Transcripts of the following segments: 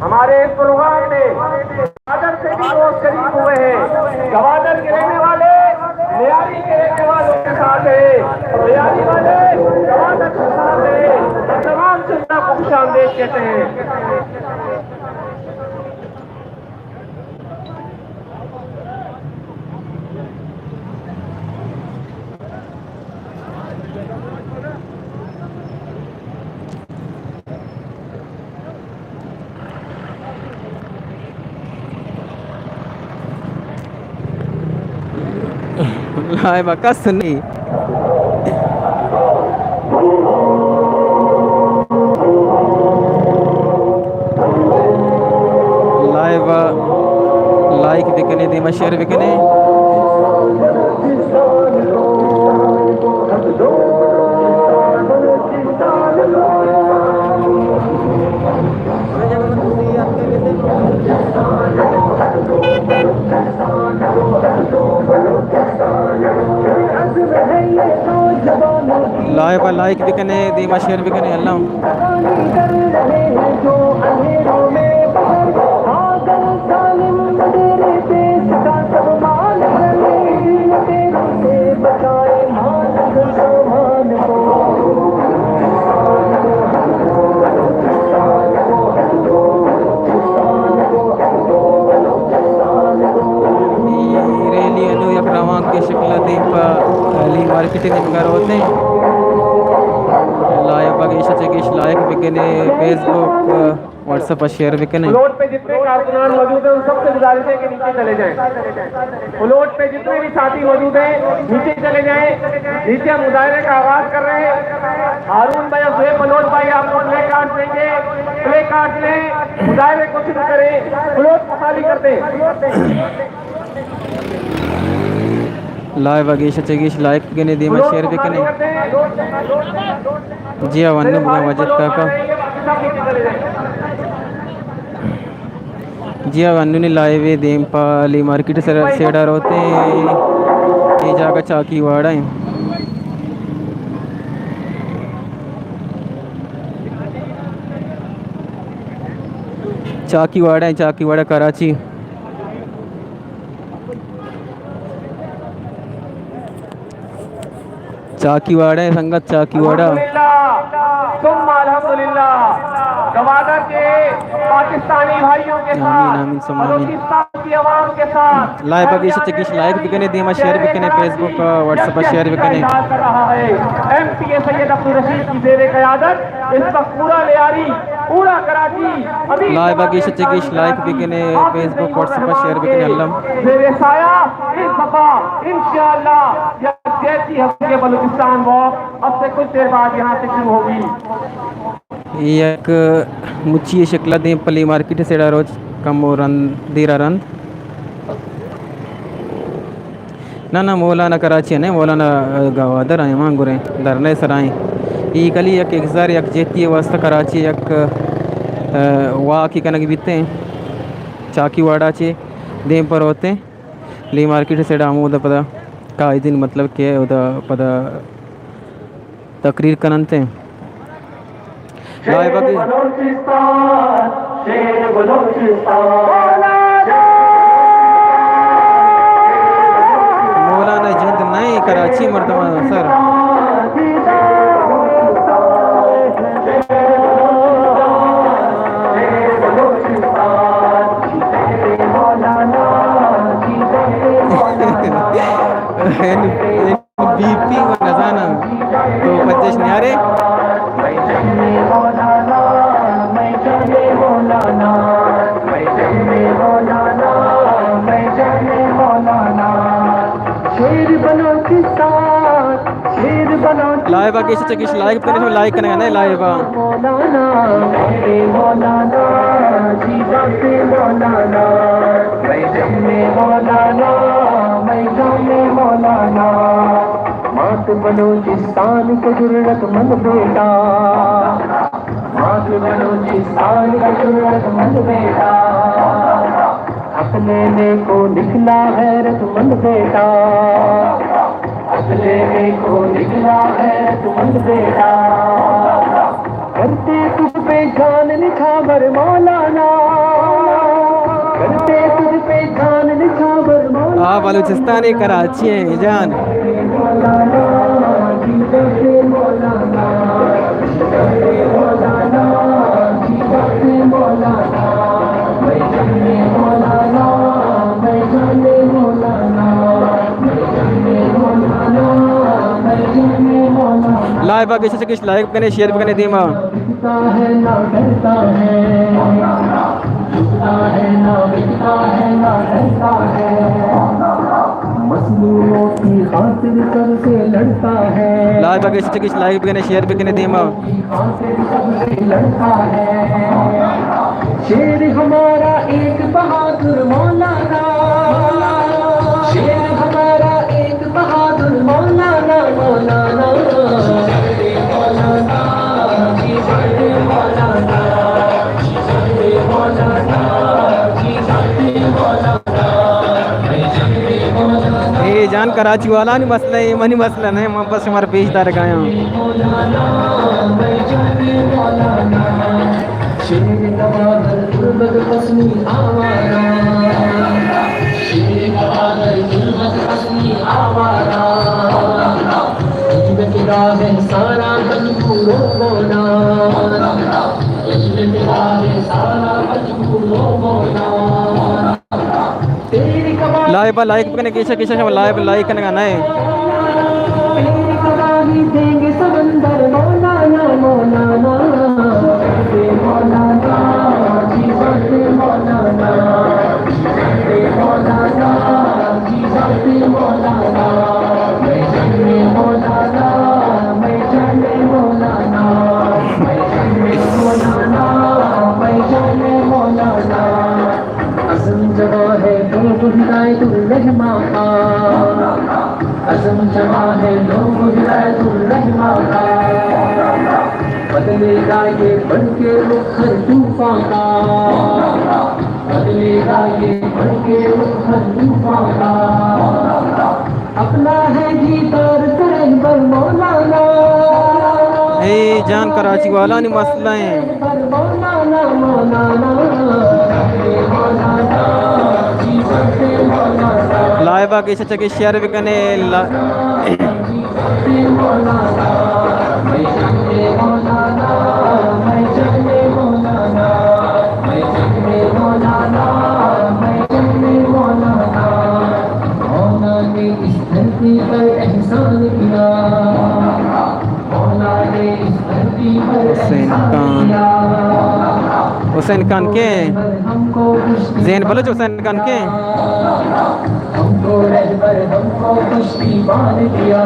हमारे इस प्रोग्राम में गवादर से भी लोग शरीक हुए हैं। गवादर के रहने वाले लियारी के रहने वालों के साथ है, लियारी वाले गवादर के साथ है। तमाम जनता को खुशामदीद कहते हैं। Hai bakas ni. Live like बिकने दीमा शेयर बिकने लाइव लाइक बिकने दीमा शेयर बिकने अल्लाह के शिकला दीप ली मार्केटिंग वगैरह होते हैं लाइव बगीचा चेकिश लाइक बिकने फेसबुक व्हाट्सएप पर शेयर बिकने फ्लोट पे जितने कारकुनान मौजूद हैं उन सबसे गुजारिश है कि नीचे चले जाएं। फ्लोट पे जितने भी साथी मौजूद हैं नीचे चले जाएं। नीचे हम मुजाहरे का आगाज कर रहे हैं। हारून भाई और सुहेब मनोज भाई आपको प्ले कार्ड देंगे, प्ले कार्ड लें, मुजाहरे को शुरू करें, फ्लोट को खाली कर दें। लाइव बगीचा चेकिश लाइक बिकने दीमा शेयर बिकने जी वन्नु मजिद काका जी वन्नु लाइव देम पाली मार्केट सेडा रोते ये जागा चाकी वाड़ा है चाकी वाड़ा कराची चाकीवाड़ा है संगत चाकीवाड़ा तुम अल्हम्दुलिल्लाह गवादर के पाकिस्तानी भाइयों के साथ बलूचिस्तान की आवाम के साथ लाइव बगीचा चेकिश लाइक बिकने दीमा शेयर बिकने फेसबुक व्हाट्सएप पर शेयर बिकने कर रहा है। एमपीए सैयद अब्दुल रशीद की ज़ेरे क़यादत इस वक्त पूरा लियारी पूरा कराची लाइव बगीचा चेकिश लाइक बिकने फेसबुक व्हाट्सएप पर शेयर बिकने अल्लाह ज़ेरे साया इस दफा इंशाअल्लाह जैसी हफ्ते बलूचिस्तान वॉक अब से कुछ देर बाद यहाँ से शुरू होगी। एक मुच्ची शक्ला दे पली मार्केट से रोज कम रन दीरा रन ना मौलाना कराची ने मौलाना गवादर आए मांगुरे धरने सराय ई कली एक एग्जार एक जेती वास्ता कराची एक वा की कनक बीते चाकीवाड़ा चे देम पर होते ली मार्केट से डामूद पदा का दिन मतलब के उदा पदा तकरीर कनते लाइव मौलाना जंद नहीं कराची मर्तबा सर बीपी व नजाना तो पच्चीस न्यारे लाइव आके इसे चेकिश लाइक करने में लाइक करने नहीं लाइव बलूचिस्तान के जरूरतमंद बेटा बलूचिस्तान का जरूरतमंद बेटा अपने को निकला हैरतमंद बेटा अपने को निकला हैरतमंद बेटा करते तुझ पे जान निछावर मौलाना, करते तुझ पे जान निछावर मौलाना। हाँ बलूचिस्तानी कराची है जान। मौलाना जीवन से मौलाना, मौलाना जीवन से मौलाना, मैं जाने मौलाना, मैं जाने मौलाना, मैं जाने मौलाना, मैं जाने मौलाना। लाइव बाकी से किस लाइक करने शेयर करने दी माँ बिकता है ना डरता है, बिकता है ना बिकता है ना डरता है, मजलूमों की खातिर सबसे लड़ता है। लाइव बाकी से किस लाइक करने शेयर करने दी माँ खातिर सबसे लड़ता है। शेर हमारा एक बहादुर मौलाना, शेर हमारा एक बहादुर मौलाना, मौलाना मौलाना जीवन मौलाना, मौलाना जीवन मौलाना, ये जान कराची वाला नहीं मसला है, ये मनी मसला नहीं हम बस हमारे पेशदार गाया मौलाना मैं जाने मौलाना। शेर बहादुर गुरबत पसनी आवारा, शेर बहादुर गुरबत पसनी आवारा, इज्जत राह सारा मजबूरो मौला, इज्जत राह सारा मजबूरो मौला। तेरी कमाल लाइव लाइक करने कैसा कैसा लाइव लाइक करने का नहीं तेरी गवाही देंगे समंदर मौलाना, मौलाना मौलाना जीवन मौलाना, मौलाना जीवन मौलाना, मैं जाने मौलाना, मैं जाने मौलाना, मैं जाने मौलाना, मैं जाने मौलाना। असम जवा है लोग हिदायतुल रहमा का, असम जवा है लोग हिदायतुल रहमा का, बदलेगा ये बन के मुखर तूफान का, बदलेगा ये बन के मुखर तूफान का। अपना है गीतार सहबर मौलाना, ये जान कराची वाला नहीं मसला है मौलाना मौलाना मौलाना जीवन से मौलाना, लाइव बाकी से चके शेयर भी करने मौलाना मैं जाने मौलाना, मैं जाने मौलाना, मैं जाने मौलाना, मैं जाने मौलाना। मौला ने इस धरती पर एहसान किया, मौला ने इस धरती पर एहसान किया। हुसैन खान के हमको जैन बलोच हुसैन खान के हमको रहबर हमको पुष्टिमान किया,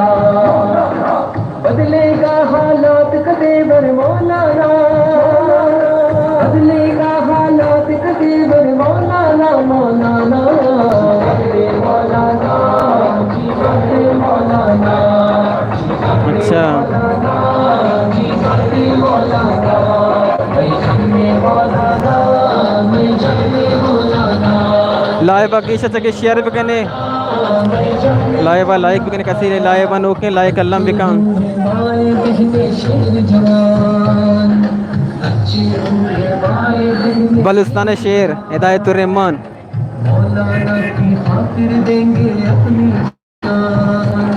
बदलेगा हालात कदेवर मौलाना, बदलेगा हालात कदेवर मौलाना, मौलाना बदले मौलाना जीवन मौलाना, अच्छा जीवन मौलाना, मैं जाने मौलाना, मैं जाने मौलाना। लाइव बाकी से चके शेयर भी करने लाइव लाइक भी करने कैसी लाइव ओके लाइक अल्लाह भी काम बलुस्तान शेर हिदायतुर रहमान मौलाना की खातिर देंगे अपनी जान,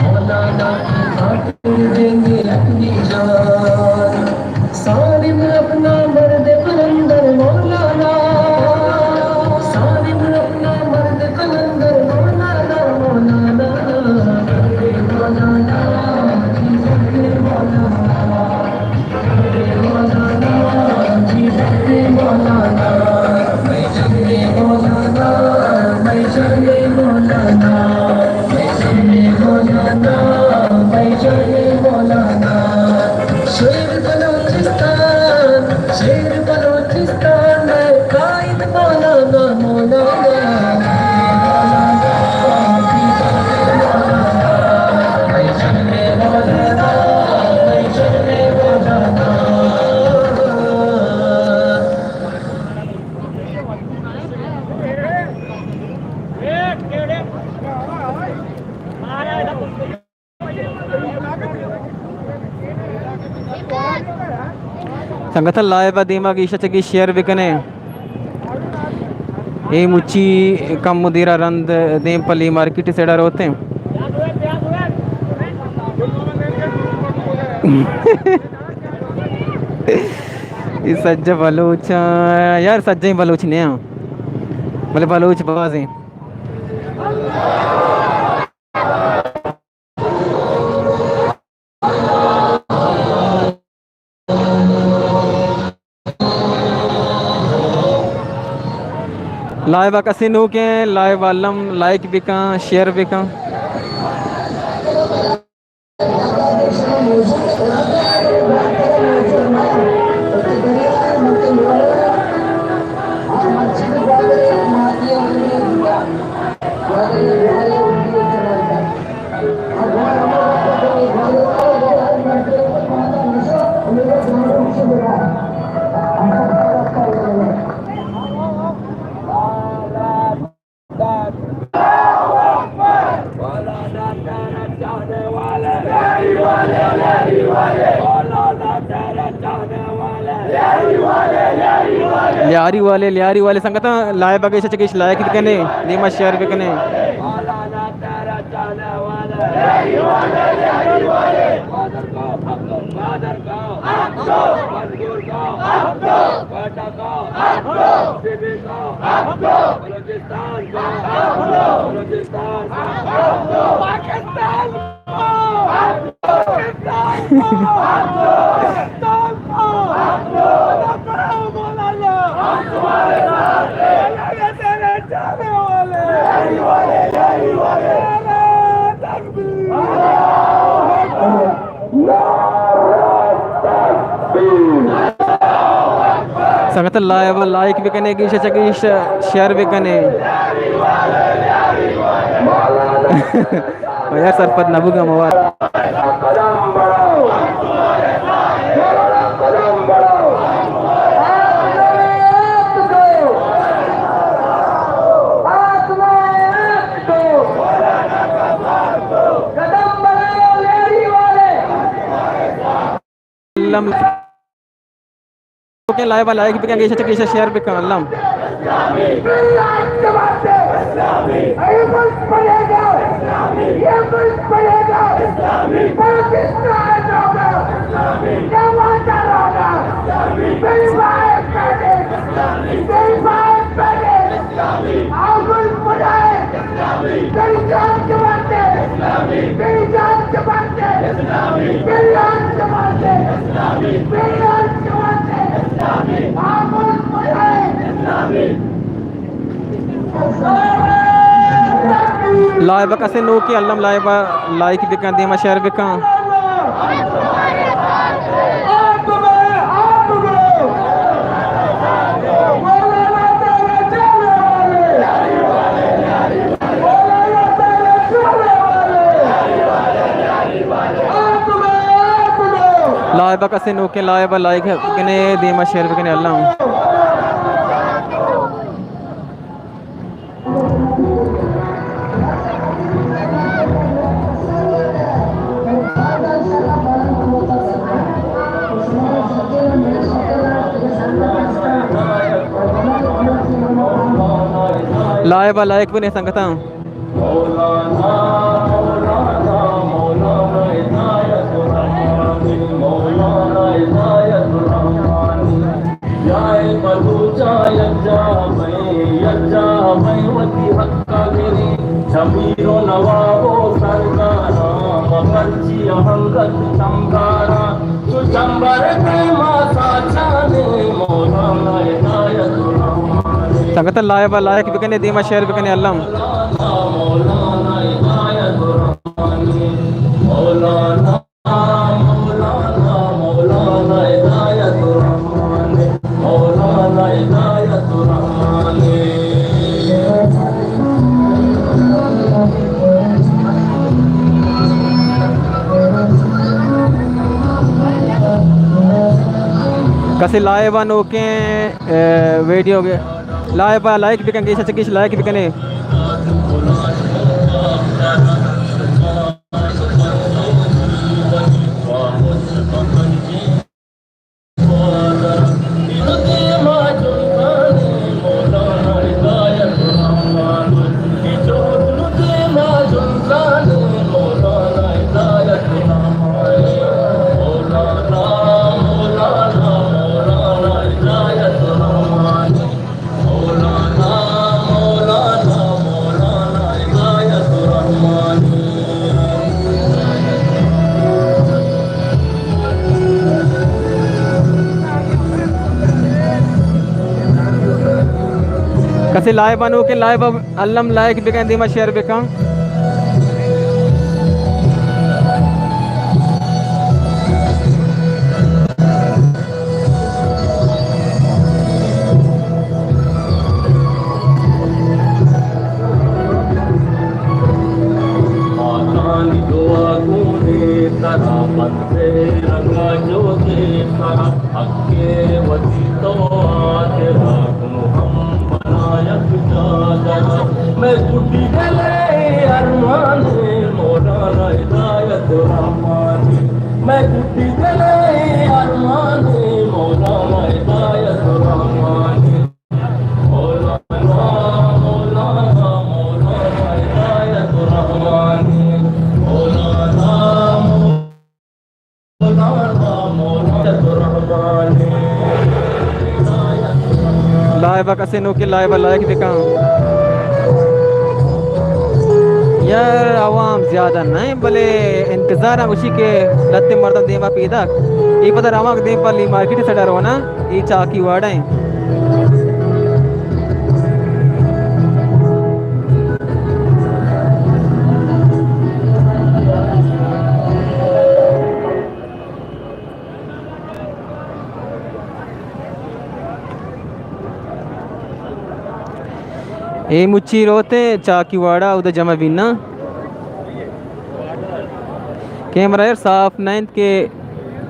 मौलाना की खातिर देंगे अपनी जान। सालिम अपना मर्द कलंदर मौलाना, सालिम अपना मर्द कलंदर मौलाना, मौलाना मौलाना जीवन मौलाना, मौलाना जीवन मौलाना, मैं जाने मौलाना, मैं जाने मौलाना, मैं जाने मौलाना, मैं जाने मौलाना। संगठन लाइव दीमा की की शेयर बिकने ए मुच्ची कम मुदीरा रंद देमपल्ली मार्केट सेडर होते हैं इस सज्ज बलूच यार सज्जे ही बलूच ने मतलब बलूच बाज हैं लाइव कसिनो के लाइव आलम लाइक बिका शेयर बिका लियारी वाले संगत लाए बगे चकिश लायक बिकने नीमा शेयर बिकने संगत लाइव लाइक भी करने की शेयर भी करने यार सरपत नबू का मवाद ओके लाइव लाइक भी करेंगे इसे शेयर भी कर अल्लाह लाइव का से नो कि अल्लाह लाइव लाइक भी कर दिया शेयर भी कर लाइव का से नो के लाइव लाइक कने दिया शेयर भी कने अल्लाह लाइव लाइक भी नहीं संगता शमीरो नवाबो सरकारा मकरची अहंगत संभारा सुचंबर प्रेमा साचाने मौलाना इनायत रहमान संगत लाइव लाइक भी कने दिया शेयर भी कने अल्लाह मौलाना इनायत रहमान मौलाना मौलाना मौलाना इनायत रहमान मौलाना इनायत रहमान कसे लाइव नोके वीडियो लाइव लाइक भी करेंगे सच लाइक भी करें कसे लाए बनो के लाए बब अल्लम लाइक बिकन दिमा शेयर बिकम मैं गुड्डी गले अरमान मौलाना हिदायत रहमानी मैं गुड्डी गले अरमान मौलाना हिदायत रहमानी मौलाना मौलाना मौलाना हिदायत रहमानी मौलाना मौलाना मौलाना रहमानी लाए बा कसे नो के लाए बा लाइक बिकम यार आवाम ज़्यादा नहीं भले इंतज़ार हम उसी के लत्ते मर्दा देवा पीदा ये पता रामा के दे पर ली मार्केट से डरो ना ये चाकी वाड़ा है ये मुच्ची रोते चाकी वाड़ा उधर जमा बिना कैमरा यार साफ नहीं के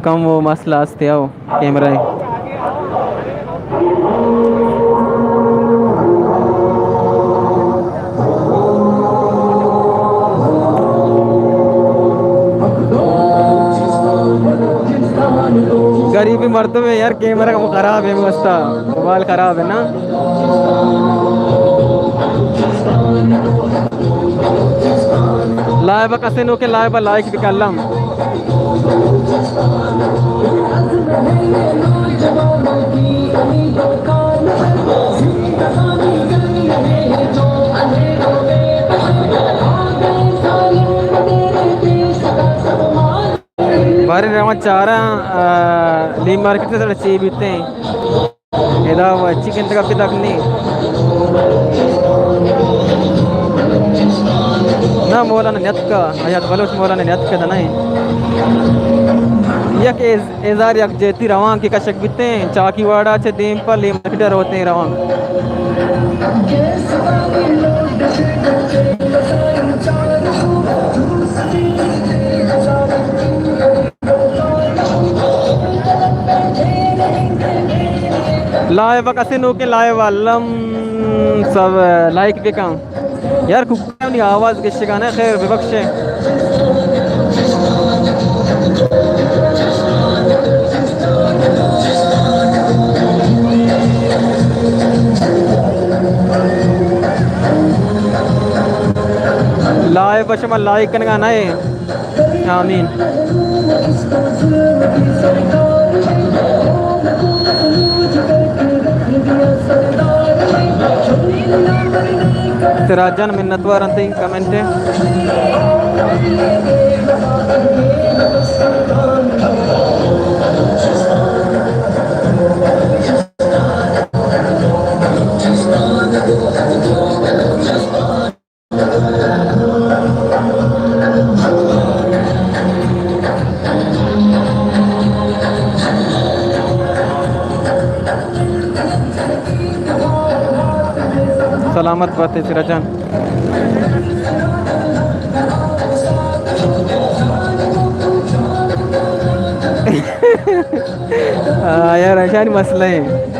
कम वो मसला आस्ते आओ कैमरा गरीबी मर्दों में यार कैमरा वो ख़राब है मस्ता मोबाइल ख़राब है ना लाइव कसे नो के लाइव लाइक भी कलम बारे रवा चारा ली मार्केट से थोड़ा ची बीते हैं इधर वो चिकन तक अभी तक नहीं ना मौलाना नेत का आयात बलोच मौलाना नेत का नहीं यक एजार यक जेती रवां की कशक बीते हैं चाकी वाड़ा चे देम पर ली मार्केटर होते हैं रवां लाइव कसे नो के लाइव अल्लम सब लाइक भी कम यार कुक्का नहीं आवाज़ के शिकाना खैर विबख्शे लाइव बशमा लाइक करने का नहीं आमीन सिराजन मिन्नतवार अंते कमेंट सलामत बात है सिराजन यार ऐसा नहीं मसला है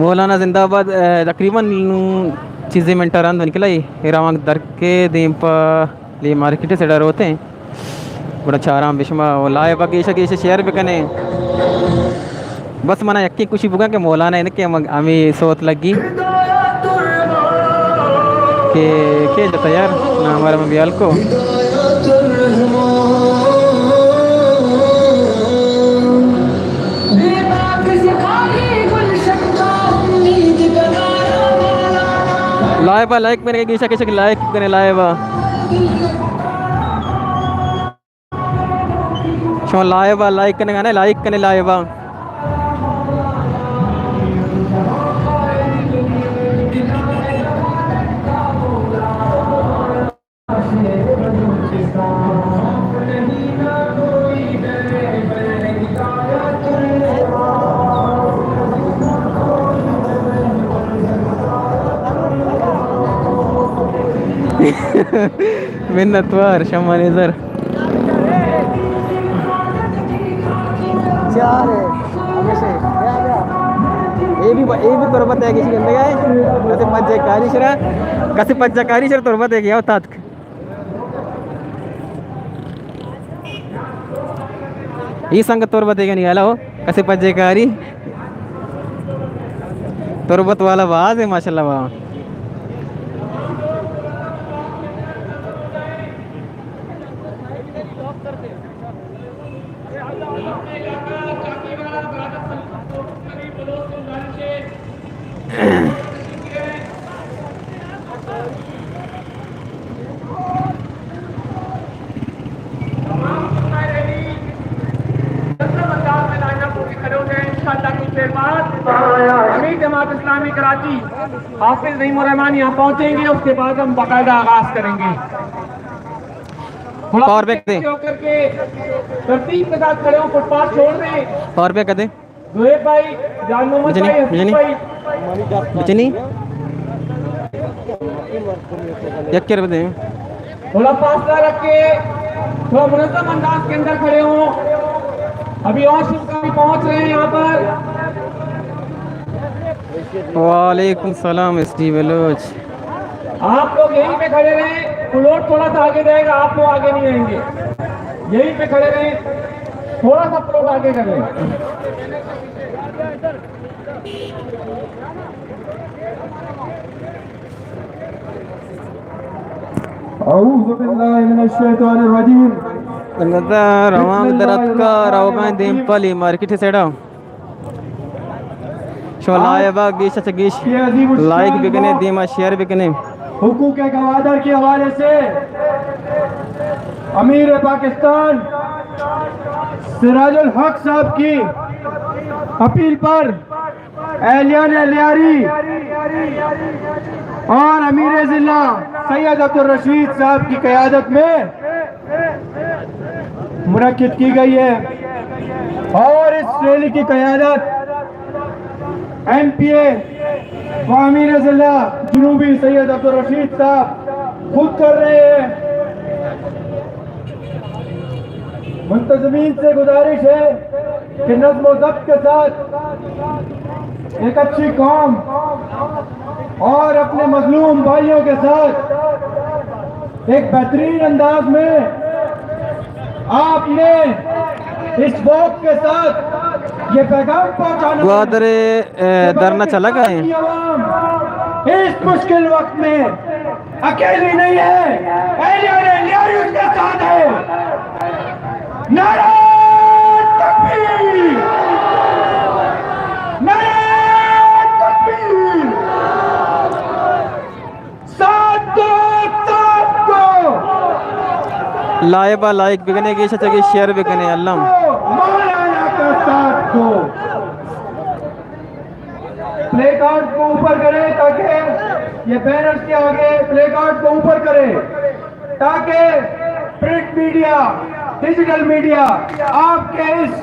मौलाना जिंदाबाद तकरीबन चीज़ें में टरान निकला ही रावांग दर के दीम पर ले मार्केट से डर होते हैं बड़ा चाराम विषमा वो लाए बाकी ऐसा शेयर भी कने बस मना यक्की कुछ बुगा के मौलाना इनके हमें सोत लगी के जाता यार ना हमारा मबियाल को लाइव लाइक मेरे गिशा किशक लाइक कने लाइव शो लाइव लाइक कने गाने लाइक कने लाइव मिन्नतवार शमानेजर चार है हमेशा ये भी तुरबत है किसी गंदे गए कसे पंचकारी शरा तुरबत है क्या तात ಈ ಸಂಘ तुरबत है नहीं आला हो कसे पंचकारी तुरबत वाला आवाज है माशाल्लाह वाह अमीर जमात इस्लामी कराची हाफिज नईमुर रहमान यहाँ पहुँचेंगे, उसके बाद हम बाकायदा आगाज करेंगे। थोड़ा और पे होकर के तरतीब के साथ खड़े हो, फुटपाथ छोड़ दें। और पे कदे जोहेब भाई, जान मोहम्मद भाई, हसीब भाई, बिचनी एक के रुपए थोड़ा फासला रख के थोड़ा मुनज़्ज़म अंदाज के अंदर खड़े हो। अभी और शिवकारी पहुंच रहे हैं यहाँ पर। वालेकुम सलाम स्टीव बलोच आप लोग यहीं पे खड़े रहें, फ्लोट थोड़ा सा आगे जाएगा, आप लोग आगे नहीं आएंगे, यहीं पे खड़े रहें, थोड़ा सा फ्लोट आगे कर लें। औज़ु बिल्लाहि मिनश शैतानिर रजीम। अंगता रवाम दरत का रावका देमपली मार्केट सेड़ा शो लाइबा गिश चगिश लाइक बिकने दीमा शेयर बिकने हुकूक गवादर के हवाले से अमीर पाकिस्तान सिराजुल हक साहब की अपील पर एलियान एलियारी और अमीर जिला सैयद अब्दुल रशीद साहब की क़यादत में मुनक्किद की गई है। और इस रैली की क़यादत MPA व अमीर जिला जनूबी सैयद अब्दुल रशीद साहब खुद कर रहे हैं। मुंतज़मीन से गुजारिश है कि नज़्म व ज़ब्त के साथ एक अच्छी कौम और अपने मजलूम भाइयों के साथ एक बेहतरीन अंदाज में आपने इस वोट के साथ ये पैगाम पहुंचाना ग्वादर धरना चला गए इस मुश्किल वक्त में अकेली नहीं है, एलियान उसके साथ है। नारा तकबीर, नारा तकबीर, साथ दो लाइबा लाइक बिकने की चगे शेयर बिकने अल्लाह मौलाना का साथ दो। प्ले कार्ड को ऊपर करें ताकि ये बैनर्स के आगे प्ले कार्ड को ऊपर करें ताकि प्रिंट मीडिया, डिजिटल मीडिया आपके इस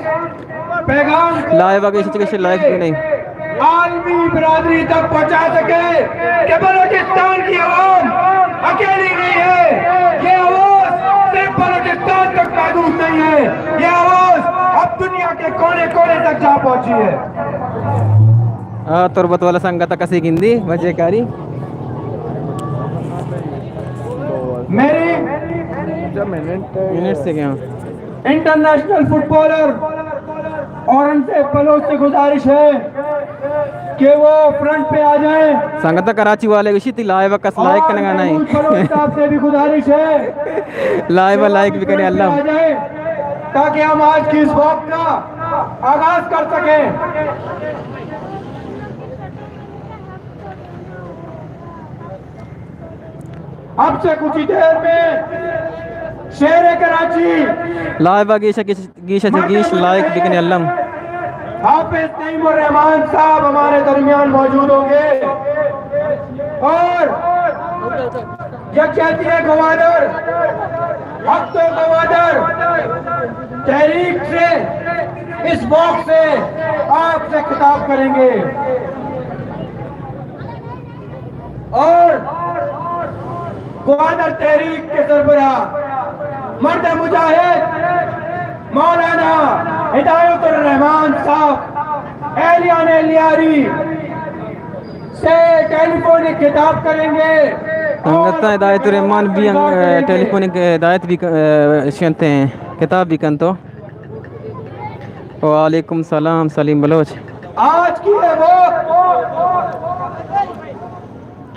पैगाम को लाइबा की चगे लाइक भी नहीं आलमी बिरादरी तक पहुंचा सके कि बलूचिस्तान की आवाम अकेली नहीं है। ये आवाज सिर्फ बलूचिस्तान तक महदूद नहीं है, ये आवाज अब दुनिया के कोने कोने तक जा पहुंची है। तुरबत वाला संगत कसी गिंदी वजहकारी मेरी मिनट से क्या इंटरनेशनल फुटबॉलर और उनसे बलोच से गुजारिश है कि वो फ्रंट पे आ जाएं। संगत कराची वाले विषय लाइव का लाइक करने का नहीं साहब से भी गुजारिश है लाइव लाइक भी करें अल्लाह आ जाए ताकि हम आज की इस वॉक का आगाज कर सकें। अब से कुछ ही देर में शेर कराची लाइव गीशा गीशा गीश लाइक बिकने अल्लम हाफिज नईमुर रहमान साहब हमारे दरमियान मौजूद होंगे और यकजहती गवादर हक तो गवादर तहरीक से इस बॉक्स से आपसे खिताब करेंगे और गवादर तहरीक के सरबराह मर्द मुजाहिद मौलाना हिदायतुर रहमान साहब एलियान एलियारी से टेलीफोनिक खिताब करेंगे। अंगता हिदायतुर रहमान भी टेलीफोनिक हिदायत भी सुनते हैं किताब भी कन तो वालेकुम सलाम सलीम बलोच। आज की है वो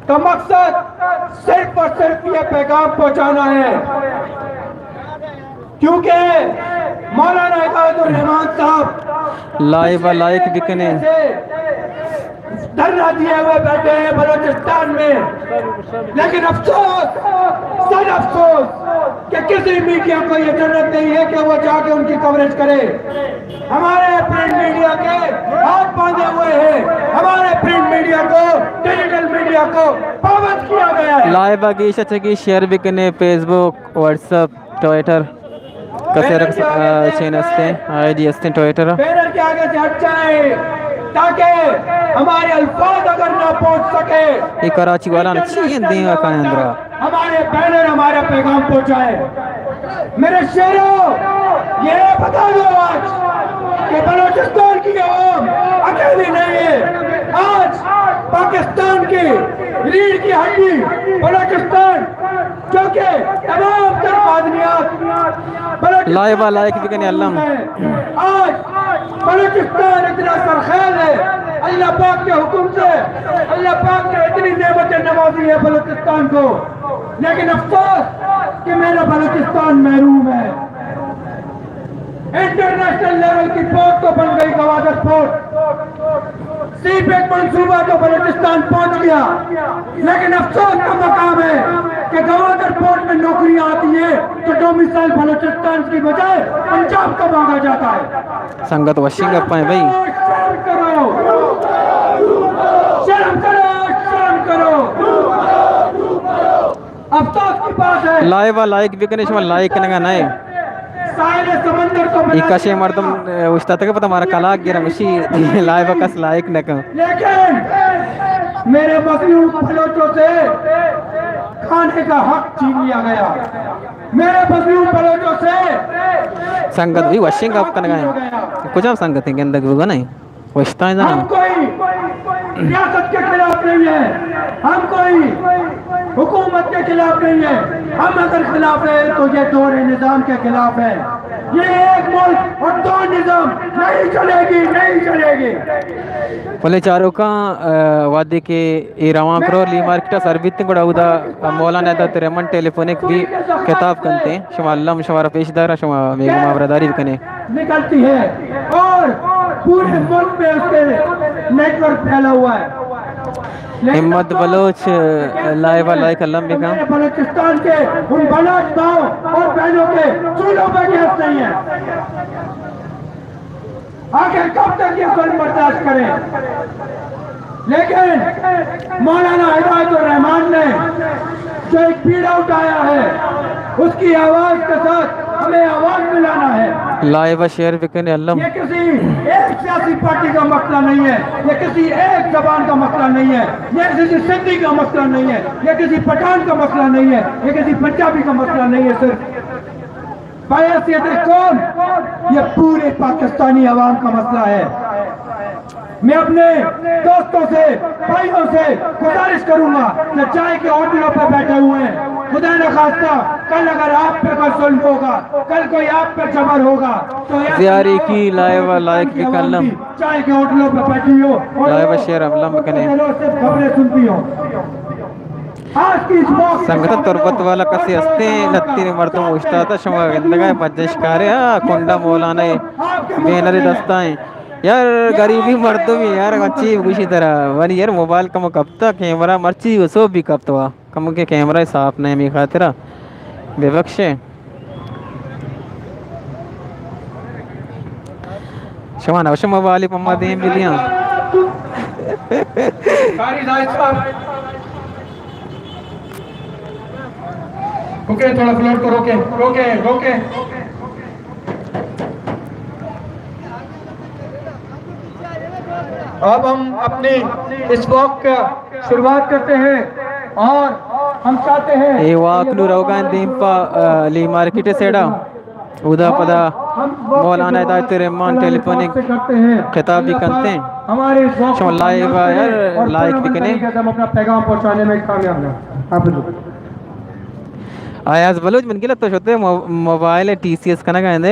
का मकसद सिर्फ और सिर्फ ये पैगाम पहुंचाना है क्योंकि मौलाना हिदायतुर रहमान साहब लाइव लाइक बिकने धरना दिए हुए बैठे हैं बलोचिस्तान में, लेकिन अफसोस सद अफसोस कि किसी मीडिया को ये जरूरत नहीं है कि वो जाके उनकी कवरेज करे। हमारे प्रिंट मीडिया के हाथ बांधे हुए हैं, हमारे प्रिंट मीडिया को डिजिटल मीडिया को पाबंद किया गया है। लाइव गीशा की शेयर बिकने फेसबुक व्हाट्सएप ट्विटर कसेर चेन असते आईडी असते ट्विटर बैनर के आगे से हट जाए ताकि हमारे अल्फाज अगर ना पहुंच सके ये कराची वाला ने चीन देगा का अंदर हमारे बैनर हमारा पैगाम पहुंचाए। मेरे शेरों ये बता दो आज कि बलोचिस्तान की आवाम अकेली नहीं है। आज पाकिस्तान की रीढ़ की हड्डी बलोचिस्तान जो कि तमाम तर आदमियात लाइव लाइक बिकने अल्लाह आज बलूचिस्तान इतना सरखेज है अल्लाह पाक के हुक्म से। अल्लाह पाक ने इतनी नेमतें नवाजी है बलूचिस्तान को, लेकिन अफसोस कि मेरा बलूचिस्तान महरूम है। इंटरनेशनल लेवल की पोर्ट तो बन गई गवादर पोर्ट, सीपेक मंसूबा तो बलूचिस्तान पहुंच गया, लेकिन अफसोस का मकाम है कि गवादर पोर्ट में नौकरियां आती है तो डोमिसाइल बलूचिस्तान की बजाय पंजाब का मांगा जाता है। संगत वशिंग अपाए भाई शर्म करो, शर्म करो, शर्म करो। अफसोस की बात है लाइव लाइक बिकने शमा लाइक नगा नए साहिल समंदर को इकाशे मर्दम उस्ता तक पता हमारा कला गिरा मशी लाइव कस लाइक न का लेकिन मेरे मजलूम बलोचों से खाने का हक छीन लिया गया। मेरे मजलूम बलोचों से संगत भी वशिंग अप कन गए कुछ हम संगत के अंदर होगा नहीं वस्ता है हम ना कोई रियासत के खिलाफ नहीं है, हम कोई हुकूमत के खिलाफ नहीं है। हम अगर खिलाफ है तो ये दौरे निजाम के खिलाफ है। ये एक मुल्क और दो निजाम नहीं चलेगी, नहीं चलेगी। बोले चारों का वादे के ये रवा करो ली मार्केट सर्विस को उदा मौलाना दा रेमन टेलीफोनिक भी किताब करते हैं शमा अल्लाह शमारा पेशदार शमा मेगमा बरादरी भी कने निकलती है और पूरे मुल्क में उसके नेटवर्क फैला हुआ है। हिम्मत बलोच लाइव लाइक अल्लाह भी का बलूचिस्तान के उन बलोच भाव और बहनों के चूल्हों पर गैस नहीं है। आखिर कब तक ये जुल्म बर्दाश्त करें? लेकिन मौलाना हिदायतुर रहमान ने जो एक पीड़ा उठाया है उसकी आवाज के साथ हमें आवाज मिलाना है। लाइव शेयर बिकने अल्लाह ये किसी एक सियासी पार्टी का मसला नहीं है, ये किसी एक जबान का मसला नहीं है, ये किसी सिंधी का मसला नहीं है, ये किसी पठान का मसला नहीं है, ये किसी पंजाबी का मसला नहीं है। सिर्फ बहैसियत कौन, ये पूरे पाकिस्तानी अवाम का मसला है। मैं अपने दोस्तों से भाइयों से गुजारिश करूंगा कि चाय के होटलों पर बैठे हुए हैं, खुदा न खास्ता कल अगर आप पे कोई जुल्म होगा, कल कोई आप पे जबर होगा तो ज़ियारी की लाइव लाइक भी कलम चाय के होटलों पर बैठी हो और लाइव शेयर अल्लाह कने सिर्फ खबरें सुनती हो। आज की इस मौके संगत तुरबत वाला कसी हस्ते लत्ती मर्दों उस्ताद शमा गंदगा पज्जश कारे कोंडा मौलाना बेनरी दस्ताएं यार गरीबी मर्दों में यार अच्छी खुशी तरह वन यार मोबाइल का कब तक कैमरा मर्ची वो सब भी कब तो कम के कैमरा साफ नहीं मी खातिरा बेबख्शे शमान अवश्य वाली पम्मा दें बिलियां कारी जायद साहब रुके, थोड़ा फ्लोट को रोके रोके रोके। अब हम अपनी इस वॉक का शुरुआत करते हैं और हम चाहते हैं ये वाकलू रोगान दींपा ली मार्केट सेड़ा उदा पदा मौलाना हिदायत रहमान टेलीफोनिक करते हैं खिताब भी करते हैं हमारे इस वॉक शो लाइव यार लाइक भी कने हम अपना पैगाम पहुंचाने में कामयाब हैं। आप आयाज बलूच मन गिला तो होते मोबाइल है टीसीएस कना कहंदे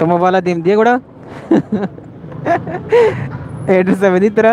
तो मोबाइल दीम दिए गुड़ा एड्रेस है दी तरह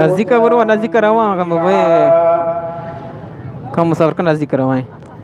नजदीक का बरो नजदीक करावा कम भाई कम मुसाफर का नजदीक करवाएं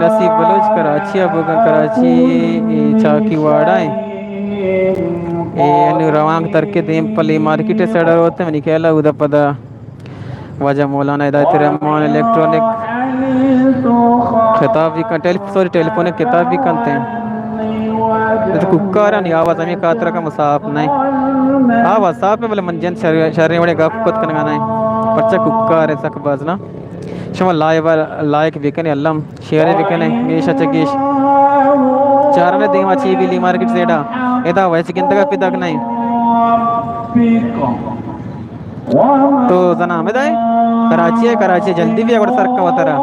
नसीब बलोच कराची अब कराची चाकी वाड़ा है ये रवांग तरके देम पली मार्केट सेडर होते हैं निकला उदा पदा वजह मौलाना हिदायत रहमान इलेक्ट्रॉनिक खिताब भी कर टेलीफोनिक किताब भी करते हैं तो कुक्कार नहीं आवाज हमें कातरा का मुसाफ नहीं आवाज साफ में बोले मंजन शर्रे बड़े गप कुत करना नहीं बच्चा कुक्कार है सक बाजना शमा लाइक भी कने अल्लाह शेयर भी कने मेशा चकीश चार में देवा ची बिली मार्केट सेडा एदा वैसे किंतक पितक नहीं तो जना में दाए कराची जल्दी भी अगर सर का वतरा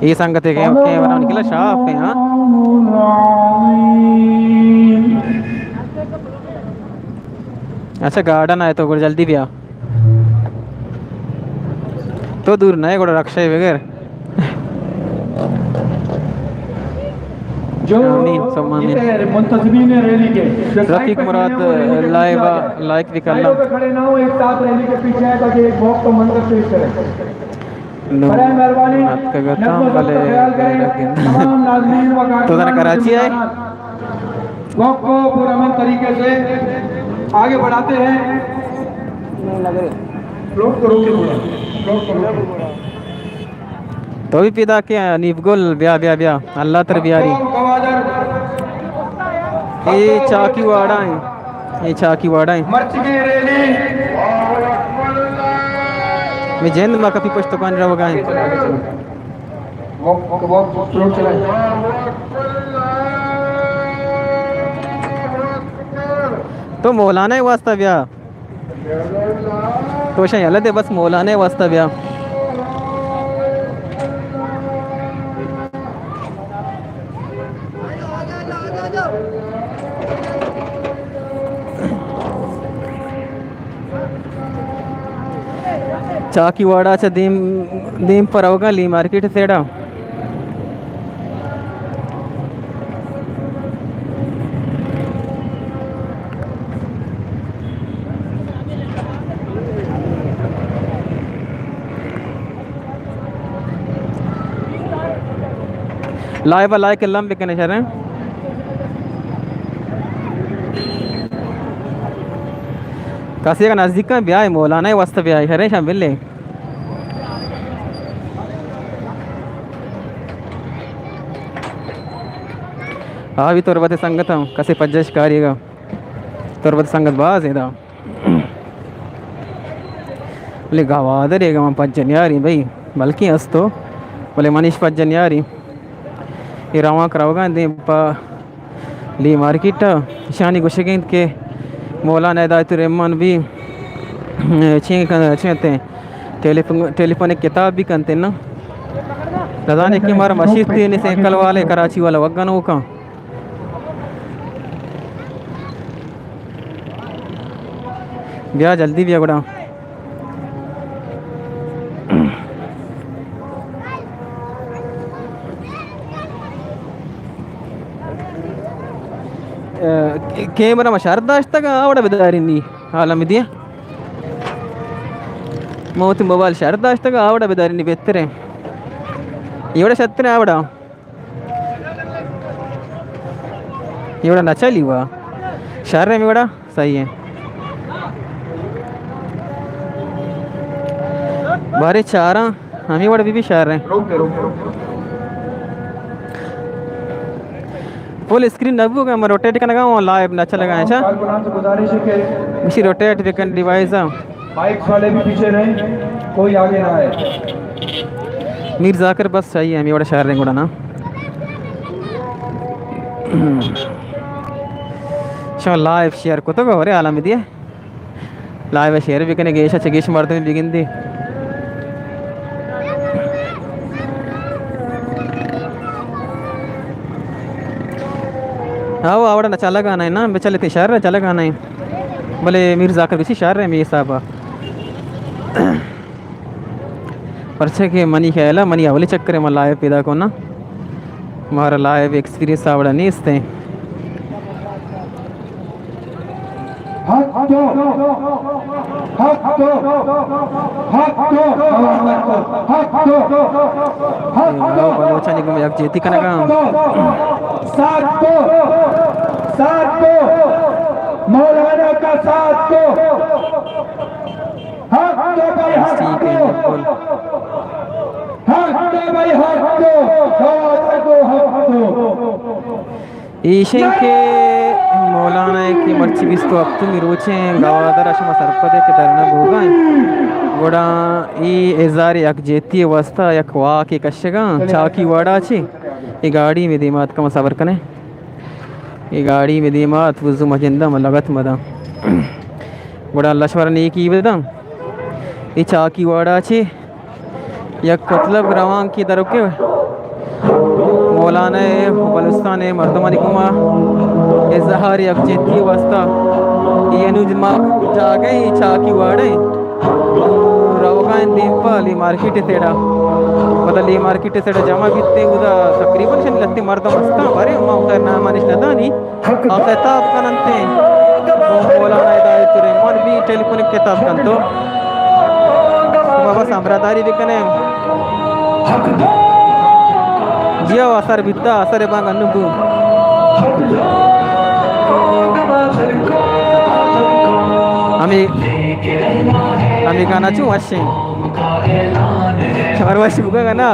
ये संगत है के बना निकला शाफ है हां अच्छा गार्डन आए तो जल्दी भी आ तो दूर नहीं गोड़ा रक्षा वगैरह जो आमीन, सम्मा आमीन। ये मुंतज़मीन रैली के जो रफीक मुराद लाइक भी कर ला साइडों पे खड़े ना हो एक साथ रैली के पीछे है ताकि एक वॉक को मंजर पेश करें। बराए मेहरबानी तमाम नाज़रीन व तो ज़रा कराची है वॉक को पुरअमन तरीके से आगे बढ़ाते हैं। फ्लोट को रोके पूरा फ्लोट को रोके तो भी पिदा के नीबगुल ब्या ब्या ब्या अल्लाह तर बियारी ये चाकी वाड़ा है मर्च की रैली मैं जैन मा कभी पश्तो कान रहो गाए वॉक फ्लोट चलाए। तो मौलाना वास्ता ब्या तो शायद अलग है बस मौलाना वास्ता ब्या चाकीवाड़ा से दीम पर होगा ली मार्केट सेड़ा लाइव लाइक लम बिकने शर कासी का नज़दीक का ब्याह है मौलाना है वास्ते ब्याह है शामिल ले हाँ भी तोरबत संगत हूँ कसे पज्जश कारिएगा तोरबत संगत बाज है दा बोले गवादर है गवा पज्जन यारी भाई बल्कि हंस तो बोले मनीष पज्जन यारी ये रवा करावगा दे ली मार्केट शानी गुशगिंद के मौलाना हिदायतुर रहमान भी छेते टेलीफोनिक किताब भी कंते ना रजाने की मारा मशीद थी ने कल वाले कराची वाला वगन वो का ब्याह जल्दी भी बड़ा कैमरा मशारदाश्त का आवड़ा बेदारी नी आलम दिया मौत मोबाइल शारदाश्त का आवड़ा बेदारी नी बेहतर है एवढा शत्र आवड़ा एवढा नचाली हुआ शहर में एवढा सही है बारे चारा हमें बड़ा भी शहर है फुल स्क्रीन नबू का मैं रोटेट करना का लाइव अच्छा लगा है अच्छा गुजारिश है कि इसी रोटेट विकन डिवाइस है बाइक वाले भी पीछे रहें कोई आगे ना आए मीर जाकर बस चाहिए हमें बड़ा शहर रहेंगे ना शो लाइव शेयर को तो गौरे आलम दिए लाइव शेयर भी कने गेश चगेश मर्द में बिगिन दी हाँ वो आवड़ा ना चला गाना है ना बेचले थे शहर चला गाना है भले मीर जाकर किसी शहर है मेरे साहब परछे के मनी ख्याला मनी अवली चक्कर में लाइव पैदा को ना हमारा लाइव एक्सपीरियंस आवड़ा नहीं इसते बलोचा निगम एक जेती कना का साथ को मौलाना का साथ को ठीक है बिल्कुल ईशे के मौलाना की मर्ची बिस तो अब तुम रोचे गावादर अशमा सरपदे के दरना भोगा गोड़ा ई एजार एक जेती अवस्था एक वा के कशगा चाकी वाड़ा छी ये गाड़ी में दिमाग का मसावर कने ये गाड़ी में दिमाग वजू मजिंदा लगत मदा गोड़ा लश्वर ने की बदा ये चाकी वाड़ा छी एक मतलब रवांग की तरफ के मौलाना बलुस्तान मर्दमानी कुमा इजहार यकजहती अवस्था ये अनुजमा जागे चाकी वाड़े रवगान दीपाली मार्केट तेड़ा बदली मार्केट तेड़ा जमा बित्ते उदा तकरीबन शन लत्ती मर्द मस्ता बारे अम्मा उतर ना मानिश नदानी किताब कनंते मौलाना हिदायतुर रहमान भी टेलीफोन किताब कंतो बाबा साम्रादारी बिकने जिया असर बिद्दा असर बांग अन्नुबू हमें गाना चू वाशे चार वाशी बुका गाना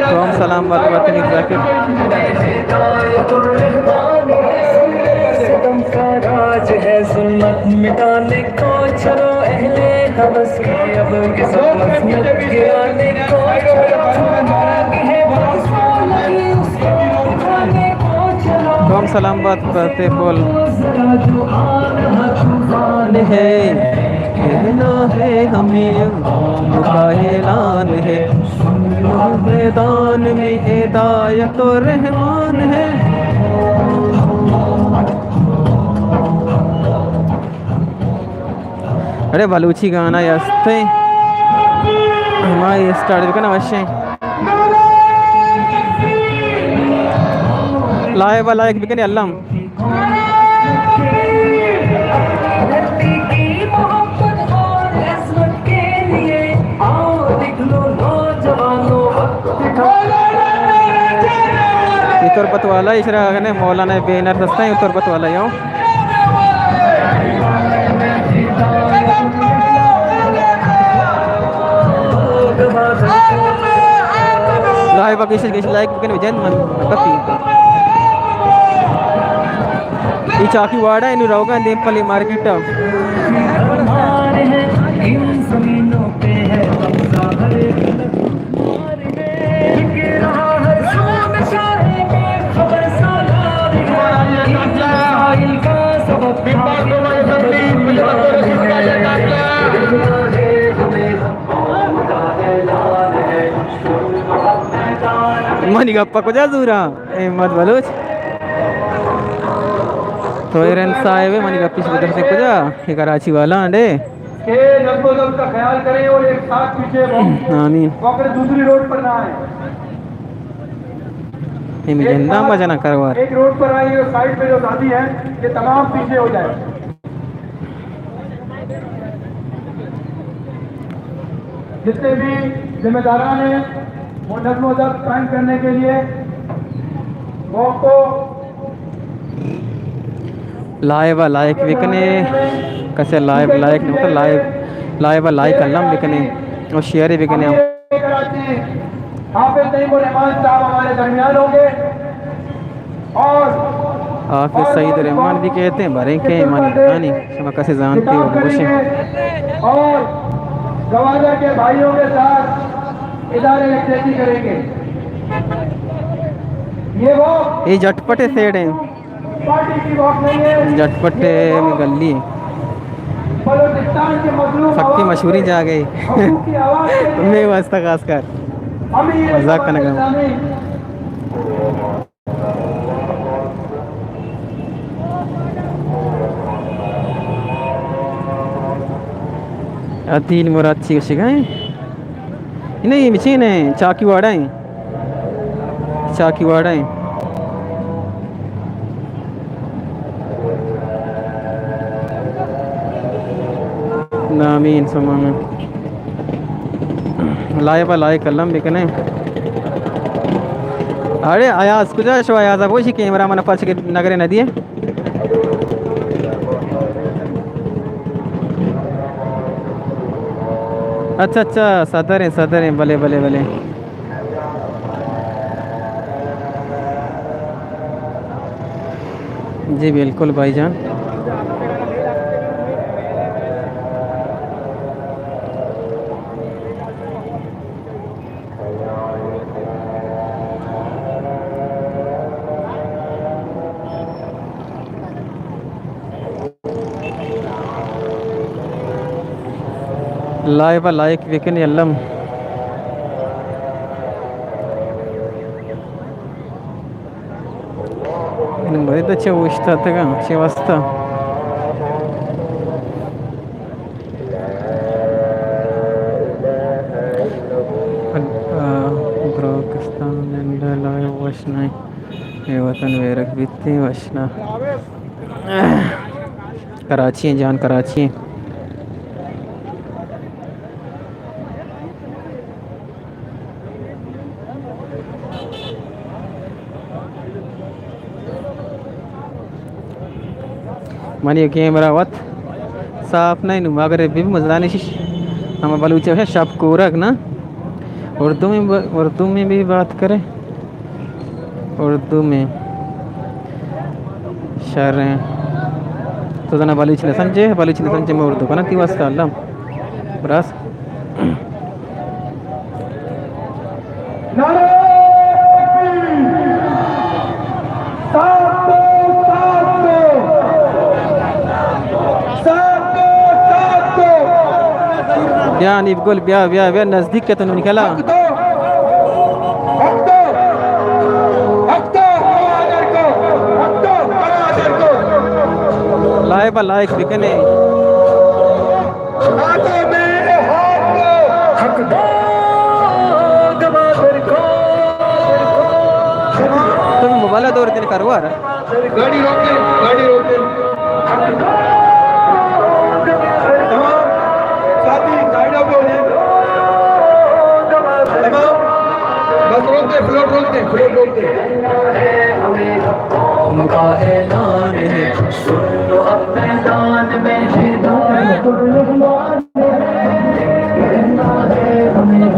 तो हम सलाम बात करते हैं जाकिर राज है सुन्नत मिटाने को चलो अहले हवस के अब किस्मत गिराने को तो हम सलाम बात करते बोल है कहना है हमें का ऐलान है मैदान में हिदायत और रहमान है अरे बलूची गाना यस्ते हमारे स्टार्ट करना अवश्य लाए वाला एक बिकने अल्लाह तुरबत वाला इशरा ने मौलाना बैनर दस्ता है तुरबत वाला यो लाइव अकेशन के लाइक बिकने विजन मन कपी ई चाकी वाड़ा इन रोगा देपली मार्केट जान है इन जमीनों पे है कब्जा हर एक लख्मार में गिर रहा हर सून शाही में खबर सालार है इस्राइल का सबक Mani gappa ko jazura Ahmad Baloch तो एरन साहेब मनी गप्पी से उधर से को जा ये कराची वाला अंडे के नज़्म का ख्याल करें और एक साथ पीछे आमीन वक्त दूसरी रोड पर ना आए ये मुझे ना बजाना करवार एक रोड पर आइए और साइड पे जो साथी है ये तमाम पीछे हो जाए जितने भी जिम्मेदारान हैं वो नज़्म ज़ब्त कायम करने के लिए वक्त को लाइव लाइक बिकने कैसे लाइव लाइक नहीं मतलब लाइव लाइक अल्लाह बिकने और शेयर बिकने हाफिज़ तैयब रहमान साहब हमारे दरमियान होंगे और हाफिज़ सईद रहमान भी कहते हैं भरे के मानी कहानी सब कैसे जानते हो खुश और गवाजा के भाइयों के साथ इदारे यकजहती करेंगे ये झटपटे सेड हैं पार्टी की वॉक नहीं है झटपटे में गली बलूचिस्तान के मजलूम सबकी मशहूरी जा गई हकूक़ की आवाज़ के लिए तुम्हें वास्ता खास कर हम ही ये मजाक करने का इस्लामी अतील मुराची शिकाएं नहीं मशीन है चाकी वाड़ा है नामीन सुमा में लाइबा लाइक कलम बिकने अरे आयाज कुछ शो आयाज अब वही कैमरा मन पास के नगरे नदी है अच्छा सदर है भले जी बिल्कुल भाईजान लाइव लाइक विकन अल्लम बरेच अच्छे उष्टा का अच्छे वाजता लाइव वशना ये वतन वेरक बीते वशना कराची है जान कराची है मानिए कैमरा वत साफ नहीं नु मगर भी मजदानी हम बलूच है शब कोरक ना उर्दू में भी बात करें उर्दू में शर तो जना बलूच ने समझे मैं उर्दू का ना ती वास्ता अल्लाह बरास बयान इबगुल ब्या नज़दीक के तो निकला लाइव लाइक बिकने तुम मोबाइल दौर दिन करवा गाड़ी रोक दे साथी साइड पे हो जाए तमाम बस रोक दे उनका ऐलान है सुन लो अब मैदान में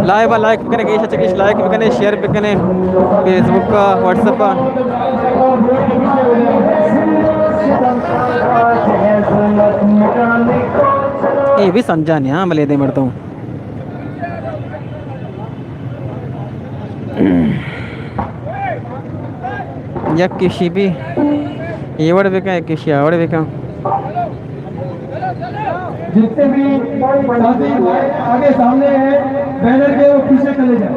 लाइव लाइक बिकने गेश लाइक बिकने शेयर बिकने फेसबुक का व्हाट्सएप का ये भी समझा नहीं हाँ मले दे मरता हूँ या किसी भी ये वर्ड भी क्या किसी आवड़ भी क्या जितने भी साथी आगे सामने हैं बैनर के वो पीछे चले जाए।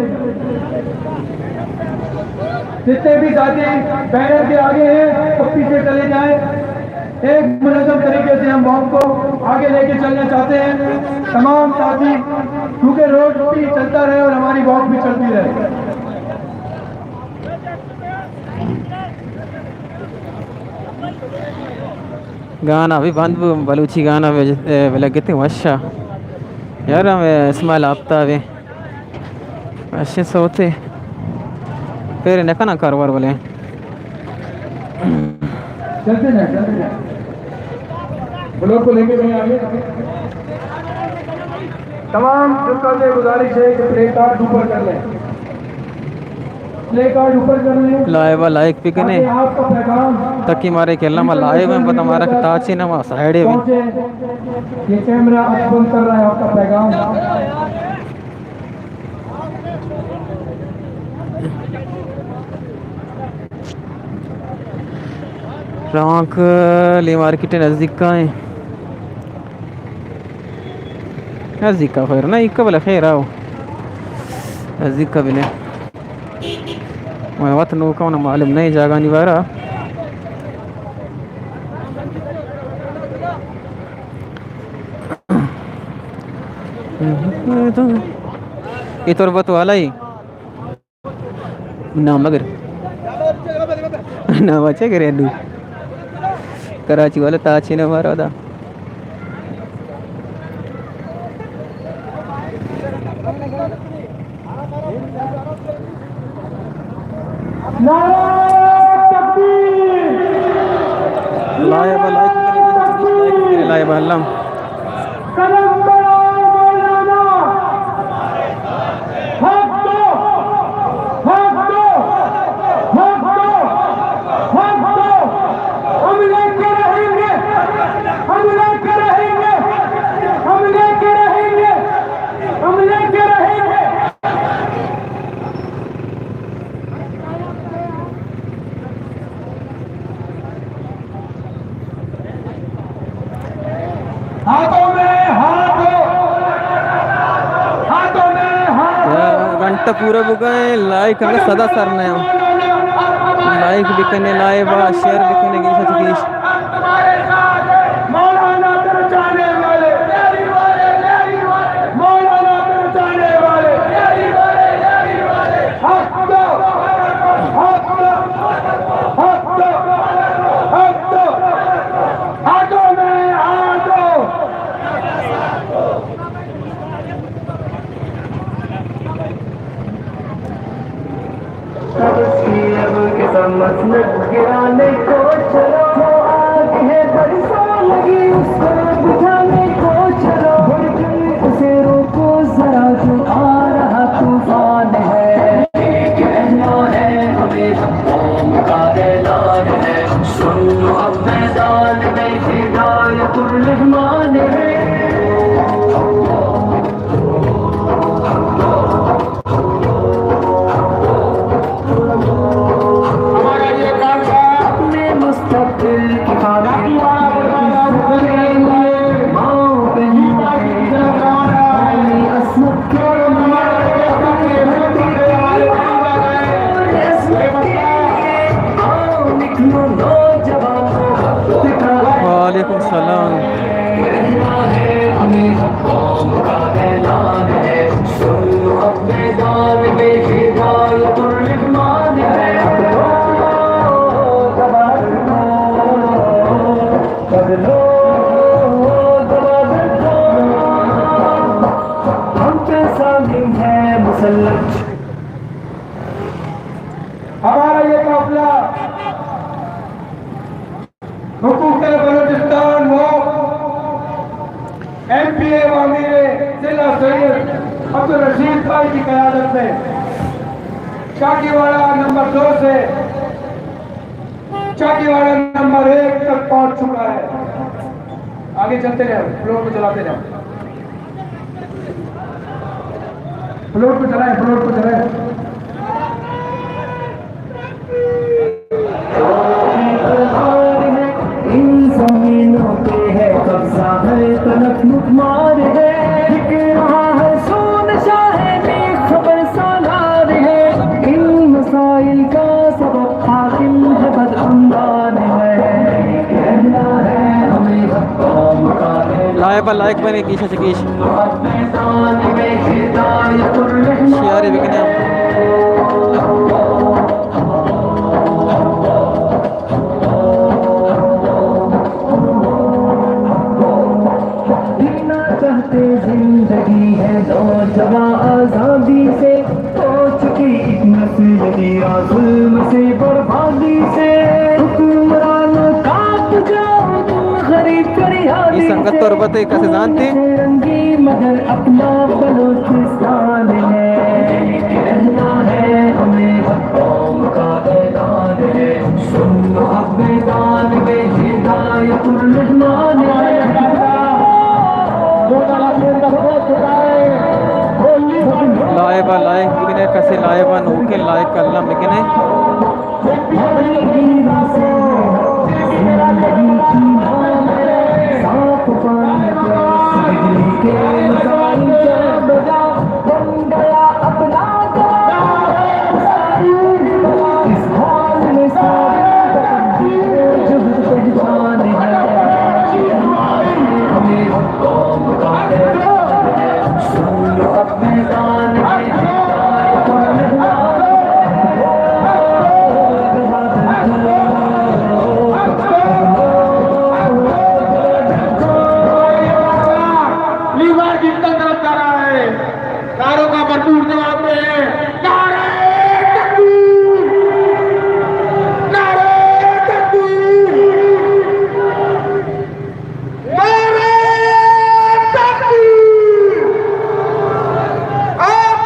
जितने भी साथी बैनर के आगे हैं वो पीछे चले जाए। एक मुनज़्ज़म तरीके से हम वॉक को आगे लेके चलना चाहते हैं तमाम साथी, क्योंकि रोड भी चलता रहे और हमारी वॉक भी चलती रहे। गाना भी बंद बलूची गाना लगे थे अच्छा यार हमें इस्माइल आफ्ताब है अच्छे सोते फिर इन्हें ना कारोबार बोले चलते जाए ब्लॉक को लेके गए आगे। तमाम जनता से गुजारिश है कि प्ले कार्ड ऊपर कर लें, प्ले कार्ड ऊपर कर लें। लाइव लाइक भी कने आपका पैगाम तकी मारे के अल्लाह लाइव में पता मारा कि ताची ना वहाँ साइड है पहुंचे। ये कैमरा बंद कर रहा है आपका पैगाम। रौनक ले मार्केट नज़दीक का है नज़दीक का खैर ना एक बला खैर आओ नज़दीक का बिले मैं वत नो का मालूम नहीं जागा निवारा ये तो बत वाला ही ना मगर ना बचे करे दू कराची वाला ताची ने मारा था लाइव अल्लाह घंटा पूरा बुकाए लाइक करना सदा सरना है लाइक भी करने लाइव शेयर भी करने की मौलाना पहुंचाने वाले मौलाना पहुंचाने वाले हक दो हक दो हक दो हक दो हाथों में हाथों गिराने को चलो आग है बरसों लगी उसको बुझाने को चलो उसे रोको जरा जो आ रहा तूफान है कहना है हमें कौम का ऐलान है सुन लो अब मैदान में हिदायतुर रहमान है वालेकुम सलाम हमारा ये काफिला हुकूक बलूचिस्तान MP जिला सैयद अब्दुल रशीद भाई की क़यादत में चाकीवाड़ा नंबर 2 से चाकीवाड़ा नंबर 1 तक पहुंच चुका है। आगे चलते रहे, फ्लोर को चलाते रहे। फ्लोट को चलाएं, फ्लोट को चलाएं। इन जमीनों पे है कब्जा है तलक मुखमार है बिक रहा है सोन शाहे में खबर सालार है इन मसाइल का सबब हाकिम है बदअमदान है कहना है हमें कौम का लाइबा लाइक बने कीशा चकीश मैदान में हिदायतुर रहमान शियारे बिकने जीना चाहते जिंदगी है नौजवान आजादी से हो चुकी एक नस्ल दिया जुल्म से बर्बादी से हुक्मरान काट जाओ तुम गरीब फरियादी ये संगत तुरबत कैसे जानते रंगी मगर अपना बलूचिस्तान है कहना है हमें कौम का ऐलान है सुनो अब मैदान में हिदायतुर रहमान है लाइबा लाइक बिकने कैसे लाइबा नोके लाइक अल्लाह बिकने लीवर कितना तरफ जा रहा है, तारों का भरपूर जवाब में नारे तकबीर, नारे तकबीर, नारे तकबीर। आप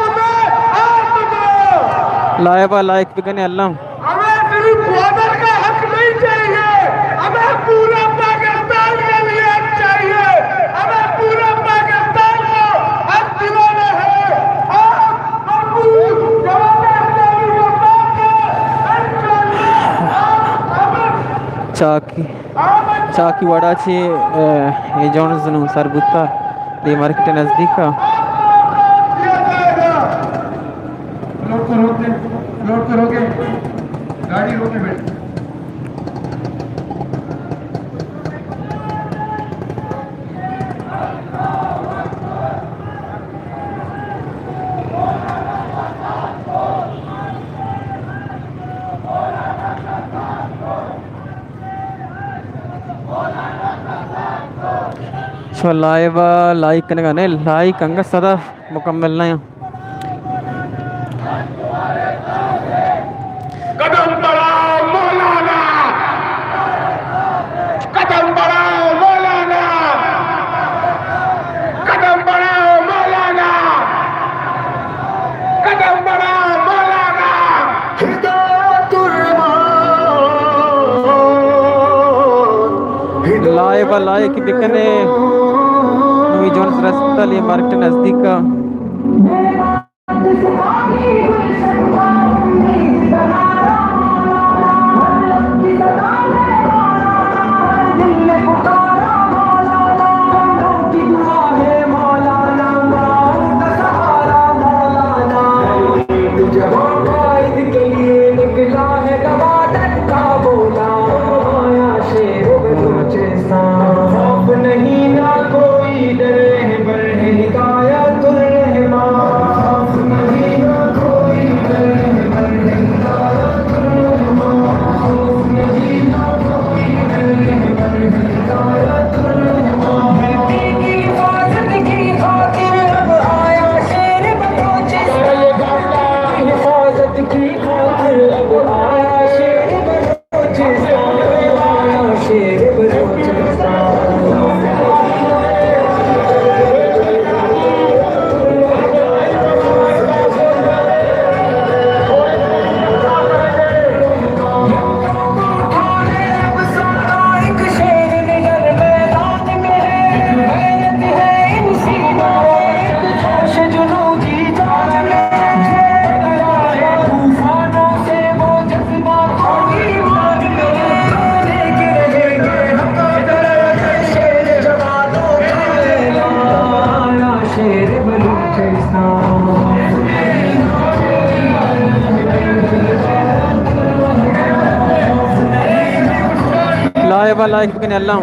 लाइबा लाइक बिकने अल्लाह हमें सिर्फ बॉर्डर का हक नहीं चाहिए, हमें पूरा पाकिस्तान का लिए हक चाहिए, हमें पूरा पाकिस्तान को हक दिलाना है। आप मजबूर जवाब इस्लामी सरकार के चाकी वाडाची ये जॉन्स नु सरबुत्ता ये मार्केट नजदीक का दिया जाएगा। फ्लोट को रोके, गाड़ी रोके बैठ। सो लाइबा लाइक करने का नहीं लाइक अंग सदा मुकम्मल नहीं कदम बढ़ाओ मौलाना, कदम बढ़ाओ मौलाना, कदम बढ़ाओ मौलाना, कदम बढ़ाओ मौलाना। लाइबा लाइक बिकने नवी जॉन्स रास्ता लिए मार्केट नजदीक का नहीं ना कोई डर है बर है हिदायतुर रहमान लाइव लाइक बिकने अल्लाह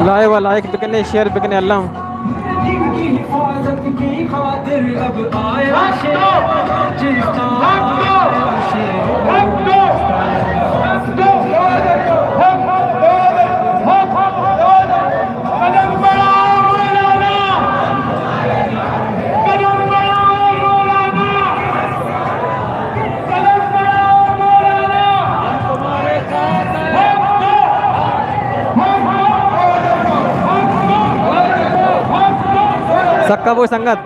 लाइव लाइक बिकने शेयर बिकने अल्लाह सक्का वो संगत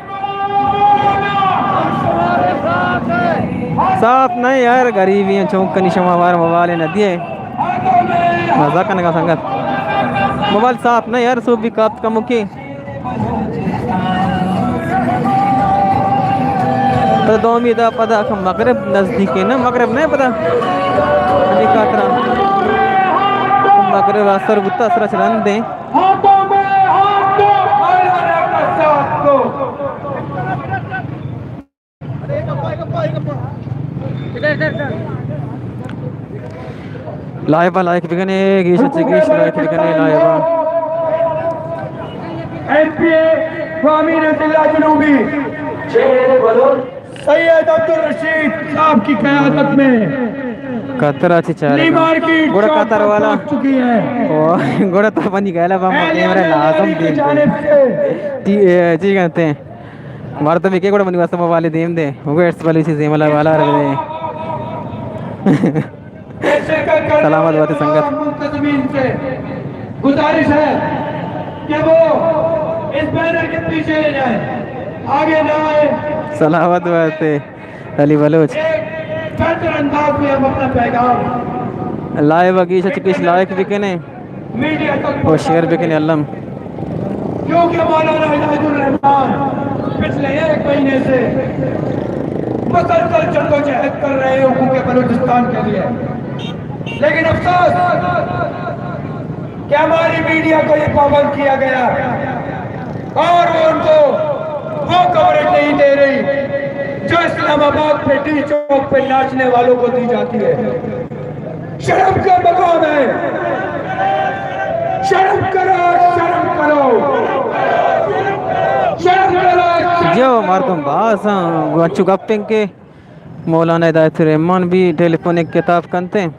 साफ नहीं यार गरीबी है चौक का निशमावार मोबाइल नदी है मजा करने का संगत मोबाइल साफ नहीं यार सूब भी काप का मुखी तो दो उम्मीद पता मगरब नज़दीक है ना मगरब नहीं पता मगरब असर बुता असर चलन दें लाइव लाइक बिकने गीश चिकीश लाइक बिकने लाइव एमपीए फामीन जिला जनूबी सैयद अब्दुल रशीद साहब की क़यादत में कतरा चिचार गोड़ा कतर वाला चुकी है ओ गोड़ा तो बनी गया बम कैमरा लाजम दे जी कहते हैं हमारे तो भी गोड़ा बनी वास्तव वाले देम दे वो एड्स वाली चीज़ वाला वाला रख दे सलामत बात संगत मुंतजमीन से गुजारिश है कि वो इस बैनर के पीछे ले जाए आगे ना आए सलामत बात अली बलोच बेहतर अंदाज में हम अपना पैगाम लाइव अगीश चिकिश लाइक बिकने मीडिया तक और शेयर बिकने अल्लम क्योंकि मौलाना हिदायतुर रहमान पिछले एक महीने से मुसलसल जद्दोजहद कर रहे हैं हुकूमत बलूचिस्तान के लिए, लेकिन अफसोस कि हमारी मीडिया को ये पाबंद किया गया और वो उनको वो कवरेज नहीं दे रही जो इस्लामाबाद में टी चौक पे नाचने वालों को दी जाती है। शर्म का मकाम है, शर्म करो, शर्म करो, शर्म करो। जो मरदम बास गच्चू गप्पिंग के मौलाना हिदायतुर रहमान भी टेलीफोनिक किताब करते हैं।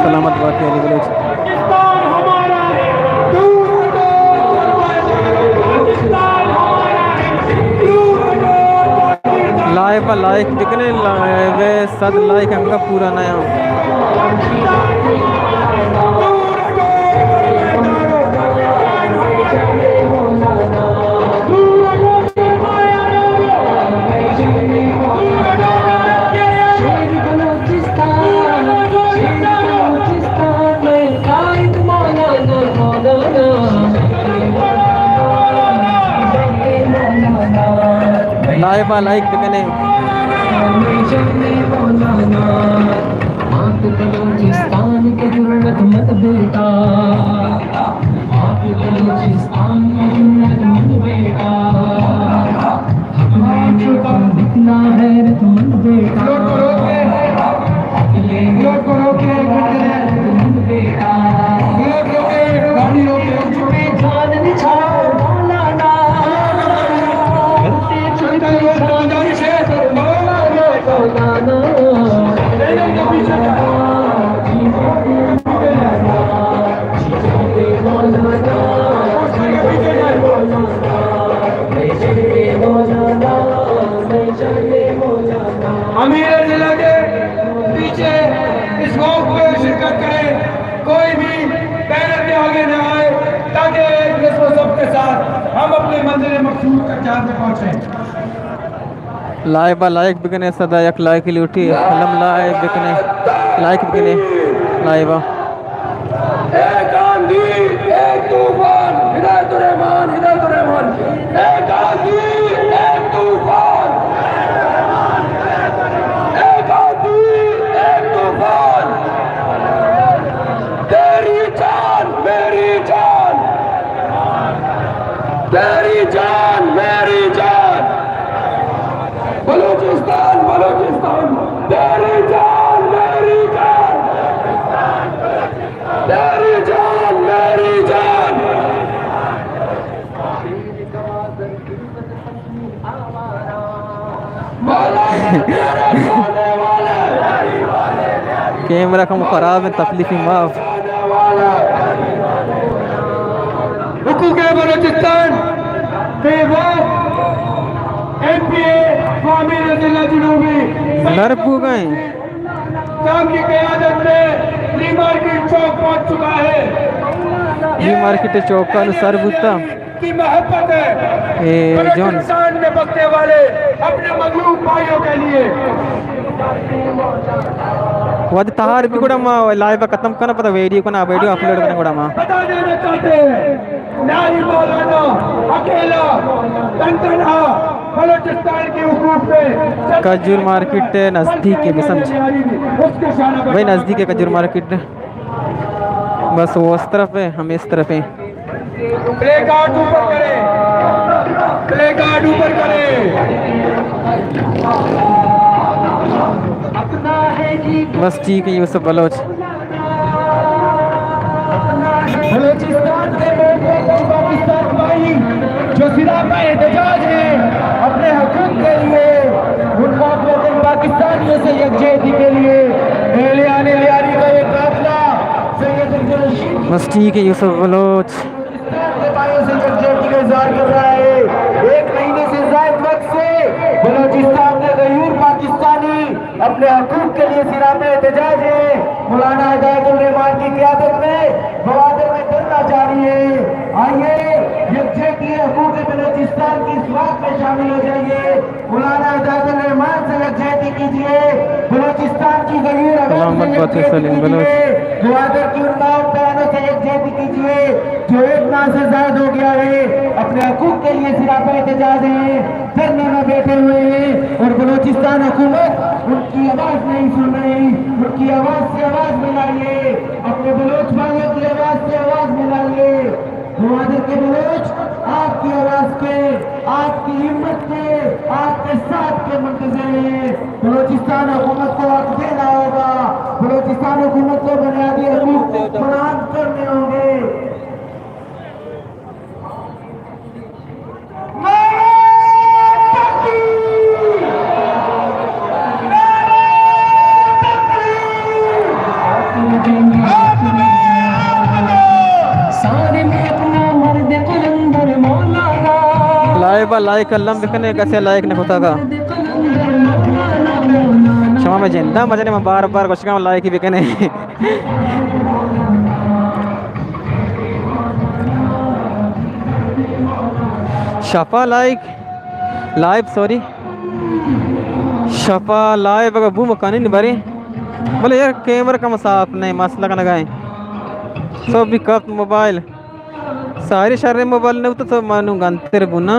सलामत बात है अली बलोच। लाइव लाइक बिकने वे सद लाइक हमका पूरा नया लाइव लाइक बिकने बलूचिस्तान के जरूरत मत बेटा, बलूचिस्तान की जरूरत मत बेटा, हमें तो दिखना है रतमंद बेटा, बेटा जान निछाओ मौलाना, मौलाना हम अपने मंजिल मकसूद तक जाते पहुंचे। लाइबा लाइक बिकने सदा यक लाइक लूटी हलम लाइक बिकने लाइक बिकने लाइबा एक आंधी एक तूफान हिदायतुर रहमान हिदायतुर रहमान एक आंधी एक तूफान एक आंधी एक तूफान तेरी जान मेरी जान तेरी जान मेरी जान बलूचिस्तान बलूचिस्तान तेरी जान मेरी जान तेरी जान मेरी जान कैमरा कम खराब है तकलीफी माफ हुकूक बलूचिस्तान के वो एमपीए स्वामी रज़िल्ला जुनूबी नरपू गए शाम की क़यादत में ली मार्केट चौक पहुंच चुका है। ये मार्केट चौक का सर बुता की मोहब्बत है ए जॉन बलूचिस्तान में बसने वाले अपने मजलूम भाइयों के लिए वद तहार भी కూడా మా లైవ్ ఖతం కన పద వీడియో కన వీడియో అప్లోడ్ కన కూడా మా बता देना चाहते हैं नारी मौलाना अकेला तनतनहा बलूचिस्तान के हुकूक पे खजूर मार्केट नजदीक है भी समझ उसके शाना वही नजदीक है खजूर मार्केट बस वो उस तरफ है हम इस तरफ है प्ले कार्ड ऊपर करें प्ले कार्ड ऊपर करें अपना है जी बस ठीक है यूसुफ बलोच बलूचिस्तान के पाकिस्तान भाई जो सिरा का एहतजाज है अपने हकूक के लिए उन मौजूद पाकिस्तानियों से यकजहती के लिए ले आने लियारी का ये काफिला सैयद अब्दुल रशीद बस ठीक है यूसुफ बलोच के भाइयों से यकजहती का इज़हार कर रहा है। एक महीने से ज़ायद वक्त से बलूचिस्तान के गयूर पाकिस्तानी अपने हकूक के लिए सिरा में एहतजाज है। मौलाना हिदायतुर रहमान की क़यादत में बवादर में धरना जारी है। आइए यकजहती हकूक बलूचिस्तान की इस बात में शामिल हो जाइए। मौलाना हिदायतुर रहमान से यकजहती कीजिए। बलूचिस्तान की गयूर आवाम से यकजहती कीजिए। बवादर की उन बयानों से यकजहती कीजिए जो एक माह से ज़ायद हो गया है अपने हकूक के लिए सिरा पे एहतजाज है, धरने में बैठे हुए हैं और बलूचिस्तान हुकूमत उनकी आवाज़ नहीं सुन रही। उनकी आवाज़ से आवाज़ मिलाइए, अपने बलूच भाइयों की आवाज़ से आवाज़ मिलाइए। बवादर के बलूच आपकी आवाज़ के, आपकी हिम्मत के, आपके साथ के मुंतज़िर हैं। बलूचिस्तान हुकूमत को हक देना होगा, बलूचिस्तान हुकूमत को बुनियादी हकूक फराहम करने होंगे। लाइबा लाइक अल्लम बिकने कैसे लाइक ने होता का क्षमा में जिंदा मजने में बार बार कुछ काम लाइक ही बिकने शफा लाइक लाइव सॉरी शफा लाइव अगर बू मकानी नहीं भरे बोले यार कैमरा का मसाफ नहीं मसला का लगाए सब भी कप मोबाइल सारे शहर मोबाइल ने तो मानू गंते बुना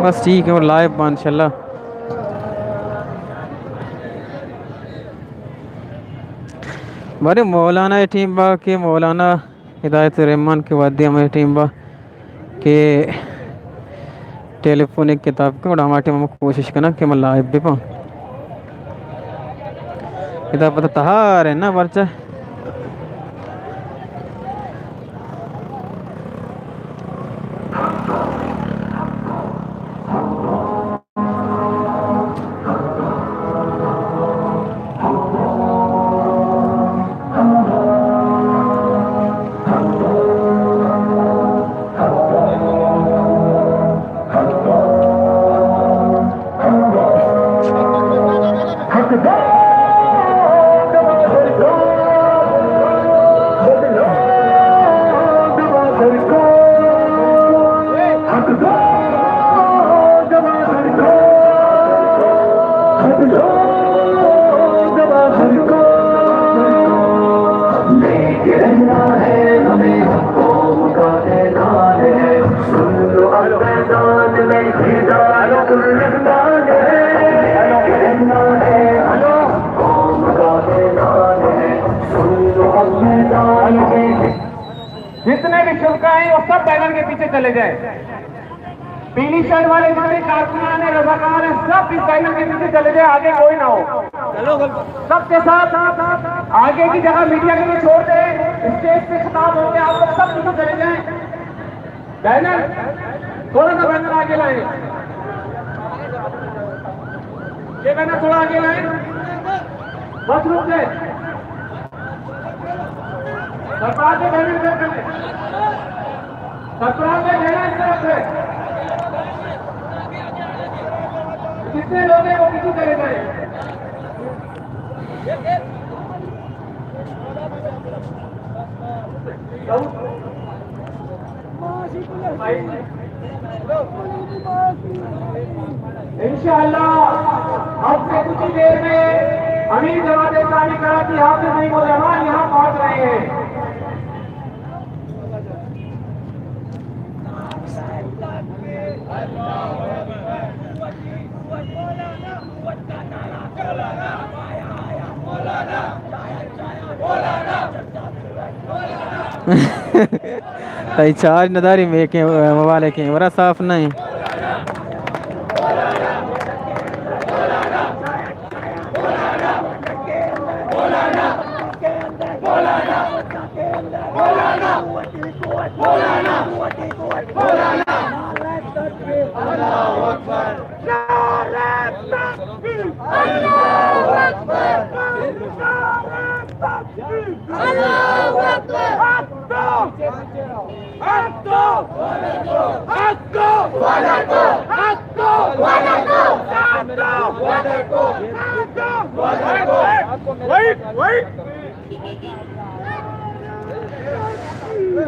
बस ठीक है और लाइव माशाल्लाह बड़े मौलाना टीम बा के मौलाना हिदायतुर रहमान के वाद्य में टीम बा के टेलीफोनिक किताब के बड़ा माटे में कोशिश करना कि मैं लाइव भी पाऊँ किताब पता तहार है ना बच्चा लो जवाहर को, लेके रहना है हमें, कौम का ऐलान है, सुन लो अब मैदान में हिदायतुर रहमान है, लेके रहना है हमें, कौम का ऐलान है, सुन लो अब मैदान में। जितने भी शुल्क हैं वो सब बैनर के पीछे चले जाए। पीली शर्ट वाले जितने कारकुनान है, रजाकार हैं, सब इस बैनर के पीछे चले जाए, आगे कोई ना हो। सबके साथ आगे की जगह मीडिया के लिए छोड़ दें, स्टेज पे खिताब होंगे, आप लोग सब पीछे चले जाएं। बैनर थोड़ा सा बैनर आगे लाए, ये बैनर थोड़ा आगे लाए, बस रुक गए। सरकार के बैनर इस तरफ है, सरकार के बैनर इस तरफ है। जितने लोग हैं वो पीछे चले जाए। इंशाअल्लाह अब से कुछ ही देर में अमीर जमात इस्लामी कराची हाफिज नईम उल जमान यहाँ पहुंच रहे हैं। तई चार नदारी में के वाले के बड़ा साफ नहीं।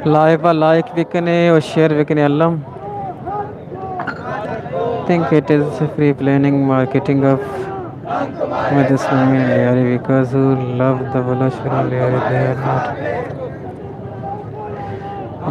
लाइव लाइक बिकने और शेयर बिकने अल्लाह think it is free planning marketing of with Islamic Liari because who love the Balashura Liari they are not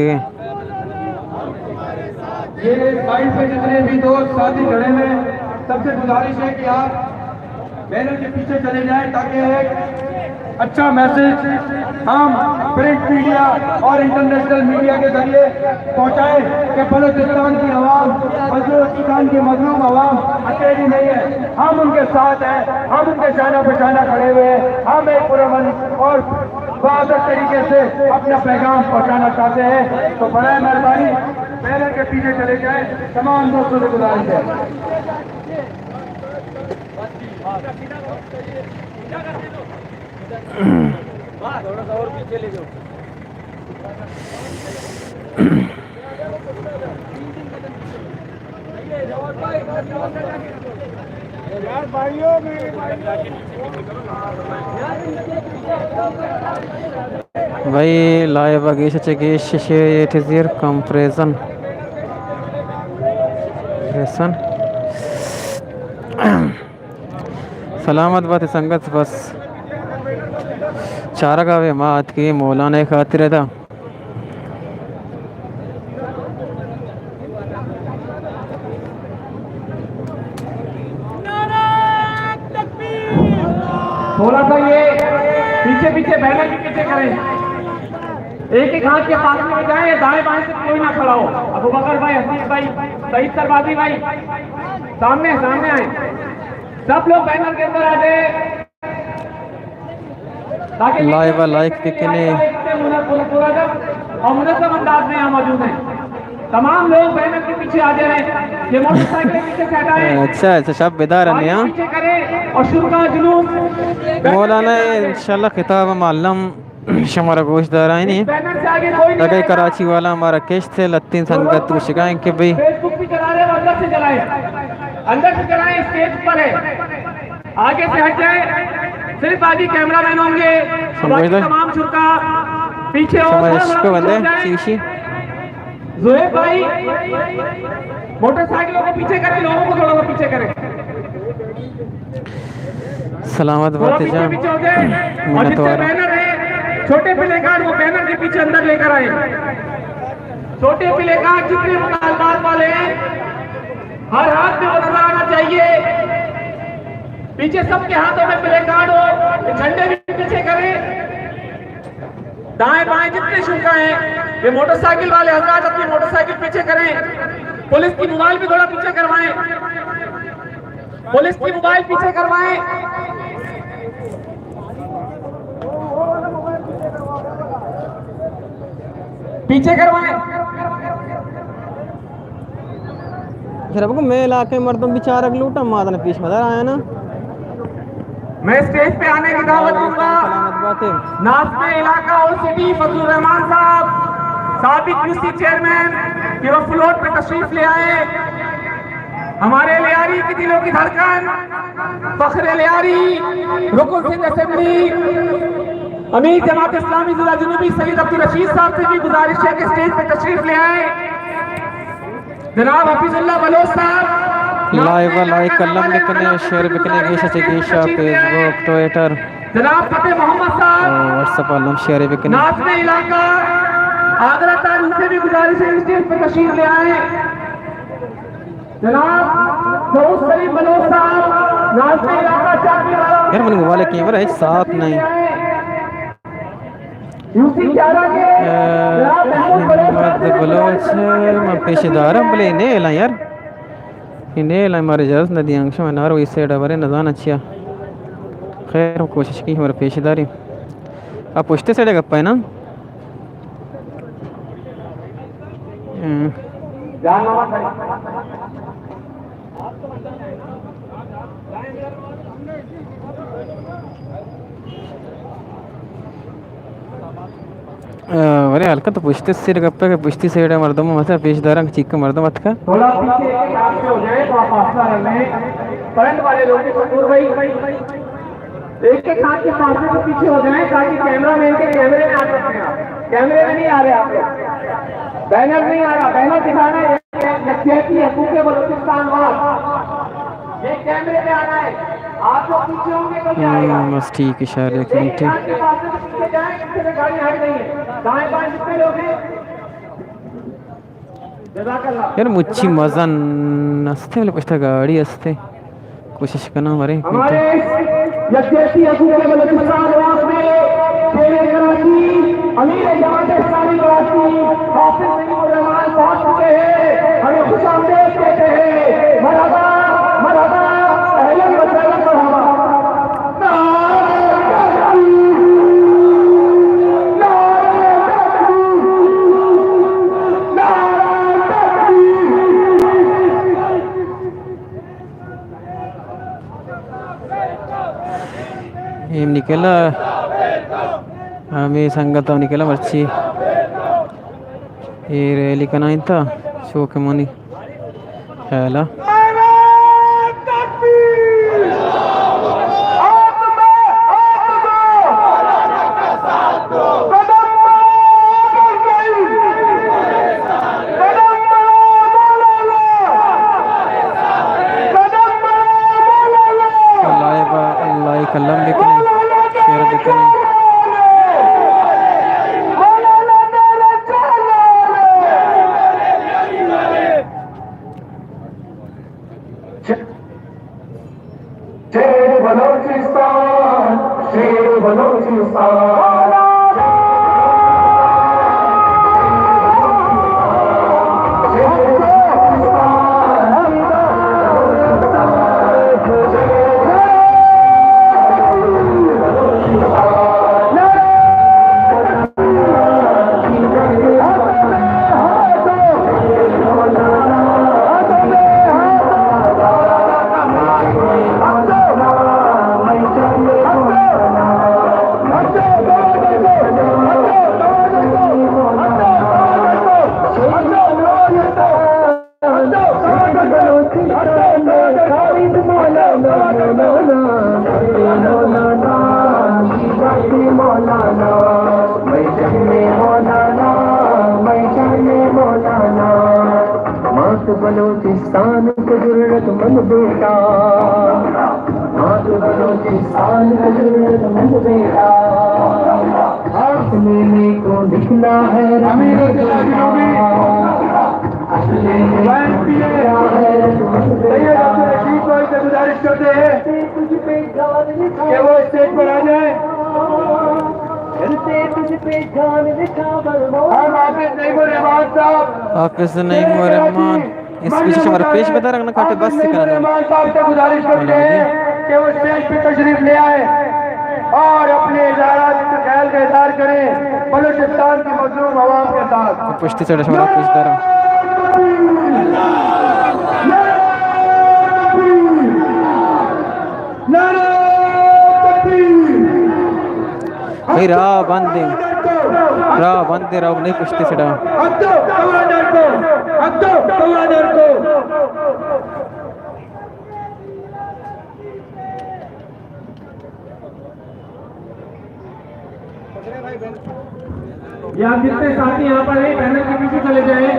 के ये साइड पे जितने भी दोस्त साथी खड़े हैं सबसे गुजारिश है कि आप बैनर के पीछे चले जाएं ताकि एक अच्छा मैसेज हम प्रिंट मीडिया और इंटरनेशनल मीडिया के जरिए पहुंचाएं कि बलूचिस्तान की आवाम, बलूचिस्तान की मजलूम आवाम अकेली नहीं है, हम उनके साथ हैं, हम उनके शाना पेशाना खड़े हुए हैं, हम एक पुरअमन और बहादुर तरीके से अपना पैगाम पहुंचाना चाहते हैं। तो बड़ा मेहरबानी बैनर के पीछे चले जाएं, तमाम दोस्तों से गुजारिश है। थोड़ा सा और पीछे ले जाओ। यार भाइयों भाई लाइव आगे चेकेश it is your compression सलामत बात संगत बस चारा गावे मात की मौलाना खातिर था थोड़ा सा ये पीछे पीछे बैनर के पीछे करें, एक एक हाथ के पास में जाए, दाएं बाएं से कोई ना खड़ा हो। अबू बकर भाई, हसीब भाई, सईद सरबाजी भाई सामने सामने आए, सब लोग बैनर के अंदर आ जाए ताकि लाइव लाइक बिकने और मुनज़्ज़म अंदाज में यहाँ मौजूद हैं। तमाम लोग बैनर के पीछे आ जाए, ये मोटरसाइकिल के पीछे से हटाएं, अच्छा सब बेदार है यहाँ पीछे करें और शुरू का जुलूस मौलाना इंशाल्लाह खिताब मालूम हमारा गोश्तदार आए नहीं बैनर से आगे कोई नहीं लगे कराची वाला हमारा केश थे लत्तीन संगत को शिकायत कि भाई फेसबुक भी चला रहे हो, अंदर से चलाएं, अंदर से चलाएं, स्टेज पर है, आगे से हट जाए, सिर्फ आगे कैमरामैन होंगे, बाकी तमाम शुरा पीछे इसको बंदे शीशी जोहेब भाई मोटरसाइकिलों को पीछे करें, लोगों को थोड़ा सा पीछे करें, सलामत थोड़ा बातें जा पीछे हो जाए। और मिन्नत जितने वारा बैनर है छोटे प्ले कार्ड वो बैनर के पीछे अंदर लेकर आए। छोटे प्ले कार्ड जितने मुतालबात वाले हैं हर हाथ में वो नजर आना चाहिए। पीछे सबके हाथों में प्ले कार्ड हो, झंडे भी पीछे करें। दाएं बाएं जितने शुल्का हैं ये मोटरसाइकिल वाले हजरात अपनी मोटरसाइकिल पीछे करें। पुलिस की मोबाइल भी थोड़ा पीछे करवाएं, पुलिस की मोबाइल पीछे करवाएं। पीछे करवाएं। शराब को मैं इलाके मर्दम बेचारा लूटा मादन पीछ मदर आया ना मैं स्टेज पे आने की दावत दूंगा सलामत बातें नाज़िम इलाका और सिटी फजलुर रहमान साहब, साबिक यूसी चेयरमैन कि वो फ्लोट पे तशरीफ ले आए। हमारे लियारी की दिलों की धड़कन फख्र लियारी, रुकन सिंध असेंबली, अमीर जमात इस्लामी जिला जुनूबी सईद अब्दुल रशीद साहब से भी गुजारिश है कि स्टेज पे तशरीफ ले आए। जनाब हफीजुल्लाह बलोच साहब लाइव लाइक कलम लिखने शेयर बिकने गेशा से गेशा फेसबुक ट्विटर जनाब फतेह मोहम्मद साहब व्हाट्सएप आलम शेयर बिकने नाज़िम इलाका आगरा तारीख से भी गुजारिश है स्टेज पे तशरीफ ले आए। जनाब सऊद शरीफ बलोच साहब नाज़िम इलाका चाकरी यार मैंने मोबाइल कैमरा है साथ नहीं यूसी चारा के जनाब महमूद बलोच बलोच मैं पेशेदार हम बोले ने ला यार इन्हें ला हमारे जल्द नदी अंश में नारो इससे डबरे नजान अच्छा खैर कोशिश की हमारे पेशेदारी आप पुछते से गप्पा है ना जान मामा अरे हल्का तो पुछते सिर गप्पे के पुछती से मर्दों में मतलब पेशदारा चीख मर्दों मत का थोड़ा पीछे एक हाथ से हो जाए तो आप फासला रख लें। करंट वाले लोग भी कपूर भाई एक एक हाथ के फासले से पीछे हो जाए ताकि कैमरा मैन के कैमरे में आ सकते हैं। कैमरे में नहीं आ रहे आप लोग, बैनर नहीं आ रहा, बैनर दिखाना है यकजहती हकूक़ बलूचिस्तान वाल, ये कैमरे में आना है। आप लोग पीछे होंगे तो क्या आएगा। बस ठीक इशारे एक मिनट हाथ के फासले से पीछे जाए, पीछे से गाड़ी हट गई है। दाएं बाएं जितने लोग हैं जज़ाकल्लाह। यार मुच्छी मजा नसते वाले पुछता गाड़ी असते कोशिश करना हमारे हमारे यकजहती हकूक़ बलूचिस्तान वाल में शेर कराची अमीर जमात इस्लामी कराची हाफिज़ सईदुर रहमान पहुंच चुके हैं। हमें खुशामदीद कहते हैं। मरहबा मरहबा अहलन व सहलन मरहबा। ఏం నికెలా మీ సంగతం నికెలా మర్చి ఈ ర్యాలీ కన్నా ఇంత షోకమని హేలా कलम बिकने शेर बिकने शेर बलूचिस्तान, शेर बलूचिस्तान। मौलाना बलोचिस्तान के जरूरतमंद बेटा, पाक बलोचिस्तान के जरूरतमंद बेटा, हक लेने को निकला है गुजारिश करते हैं कि वो स्टेज पर आ जाए। हम हाफिज नईमुर रहमान साहब, हाफिज नईमुर रहमान इस विशेष हमारे पेश बता रखना काटे बस से करना रहमान साहब से गुजारिश करते हैं कि वो स्टेज पे तशरीफ ले आए और अपने इजारात के ख्याल का इजहार करें बलूचिस्तान की मजलूम आवाम के साथ। पुष्टि चढ़ा हमारा पेश दरा भाई राह बंदे राह नहीं पुष्टि चढ़ा या जितने साथी यहाँ पर हैं पैनल के पीछे चले जाएं।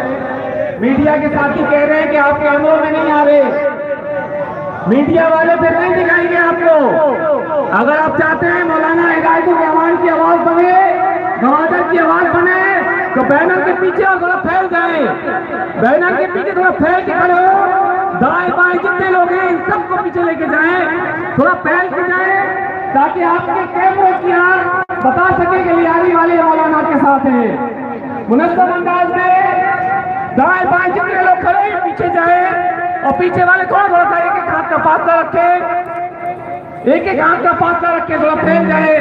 मीडिया के साथी कह रहे हैं कि आप कैमरों में नहीं आ रहे, मीडिया वाले फिर नहीं दिखाएंगे आपको। अगर आप चाहते हैं मौलाना हिदायतुर रहमान की आवाज बने, गवादर की आवाज बने, तो बैनर के पीछे और थोड़ा फैल जाए, बैनर के पीछे थोड़ा फैल के खड़े हो, दाएं बाएं जितने लोग हैं इन सबको पीछे लेके जाएं, थोड़ा फैल के जाए ताकि आपके कैमरे की आंख बता सके कि लियारी वाले मौलाना के साथ हैं। मुनज़्ज़म अंदाज में दाएं बाएं जितने लोग खड़े हैं पीछे जाए और पीछे वाले थोड़ा थोड़ा सा एक एक हाथ का फासला रखे, एक एक हाथ का फासला रखे, थोड़ा फैल जाए।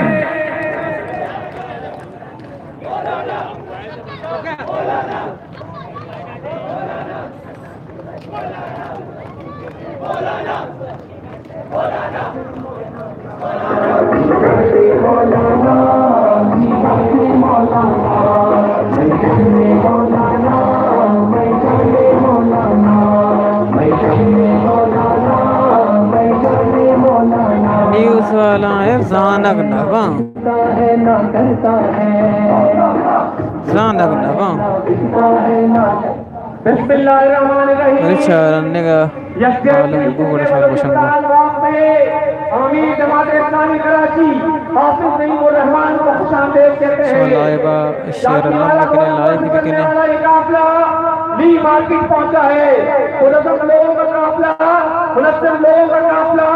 न्यूज़ वाला है जानक नवा जानक नवा बिस्मिल्लाहिर्रहमानिर्रहीम। रिचारने का मालूम बुगड़ शाल बशंगो अमीर जमात इस्लामी कराची हाफिज नईमुर रहमान को खुशामदीद कहते हैं। लाइबा शेर अल्लाह के लायक भी के ये काफिला ली मार्केट पहुंचा है, मुनज़्ज़म लोगों का काफिला, मुनज़्ज़म लोगों का काफिला,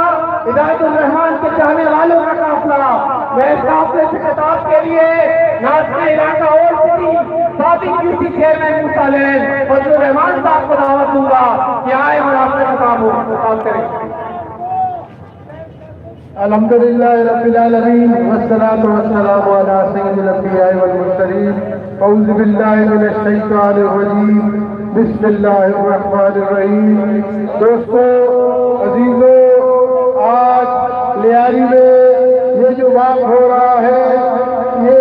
हिदायतुर रहमान के चाहने वालों का काफिला। मैं इस काफिले से खिताब के लिए नाज़िर इलाका और सिटी साबिक यूसी चेयरमैन मूसा लैन फजलुर रहमान साहब को दावत दूंगा कि आए और आपसे खिताब करें। अल्हम्दुलिल्लाह रब्बिल आलमीन वस्सलातु वस्सलामु अला सय्यिदिल अंबिया वल मुरसलीन औज़ु बिल्लाहि मिनश शैतानिर रजीम बिस्मिल्लाहिर रहमानिर रहीम। दोस्तों अजीजों, आज लियारी में ये जो वाक़ हो रहा है ये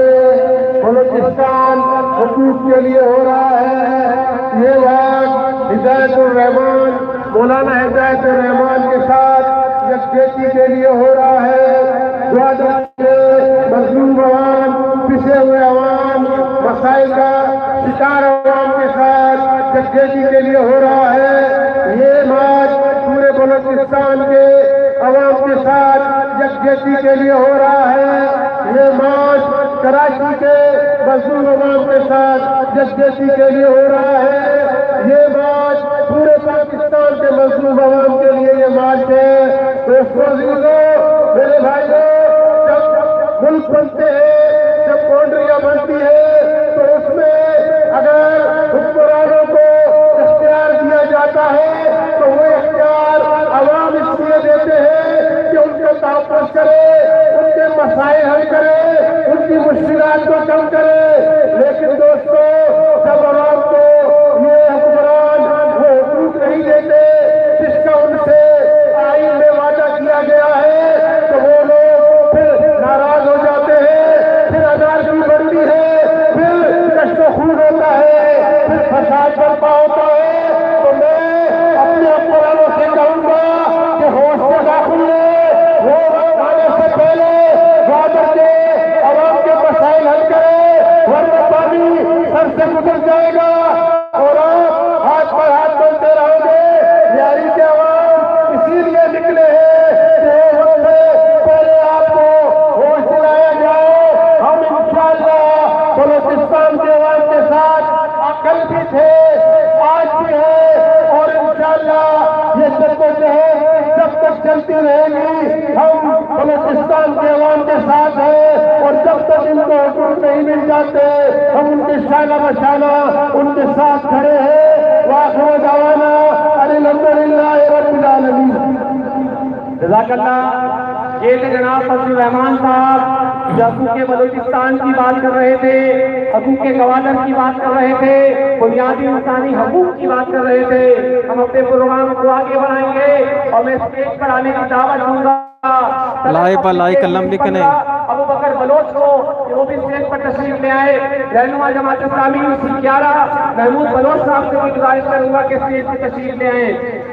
बलूचिस्तान हुकूक के लिए हो रहा है। ये वाक़ हिदायतुर रहमान मौलाना हिदायतुर रहमान के साथ यकजहती के लिए हो रहा है। मजलूम अवाम, पिछे हुए अवाम, मसाइल का शिकार अवाम के साथ यकजहती के लिए हो रहा है। ये मार्च पूरे बलूचिस्तान के अवाम के साथ यकजहती के लिए हो रहा है। ये मार्च कराची के मजलूम अवाम के साथ यकजहती के लिए हो रहा है। ये मार्च पूरे पाकिस्तान के मजलूम अवाम के लिए ये मार्च है। दोस्तों मेरे भाइयों, जब मुल्क बनते हैं, जब बाउंड्रियां बनती है तो उसमें अगर हुक्मरानों को इख्तियार दिया जाता है तो वो इख्तियार अवाम इसलिए देते हैं कि उनके तहफ़्फ़ुज़ करे, उनके मसाइल हल करे, उनकी मुश्किलात को कम करे। लेकिन दोस्तों जब अवाम को ये हुक्मरान वो हुकूक नहीं देते जिसका उनसे आईन में वादा किया गया है तो वो लोग फिर नाराज हो जाते हैं जाते, हम उनके शाला मशाला उनके साथ खड़े हैं। वाखिर दवाना अल्हम्दुलिल्लाह रब्बिल आलमीन। जज़ाकल्लाह। ये थे जनाब फजलुर रहमान साहब जो हकूक़ बलूचिस्तान की बात कर रहे थे, हकूक़ गवादर की बात कर रहे थे, बुनियादी इंसानी हकूक़ की बात कर रहे थे। हम अपने प्रोग्राम को आगे बढ़ाएंगे और मैं स्टेज पर आने की दावत दूंगा लाइक कलम भी कने अबू बकर बलोच को कि वो भी स्टेज पर तशरीफ ले आए। रहनुमा जमात इस्लामी यूसुफ क्यारा महमूद बलोच साहब से भी गुजारिश करूंगा कि स्टेज पर तशरीफ ले आए।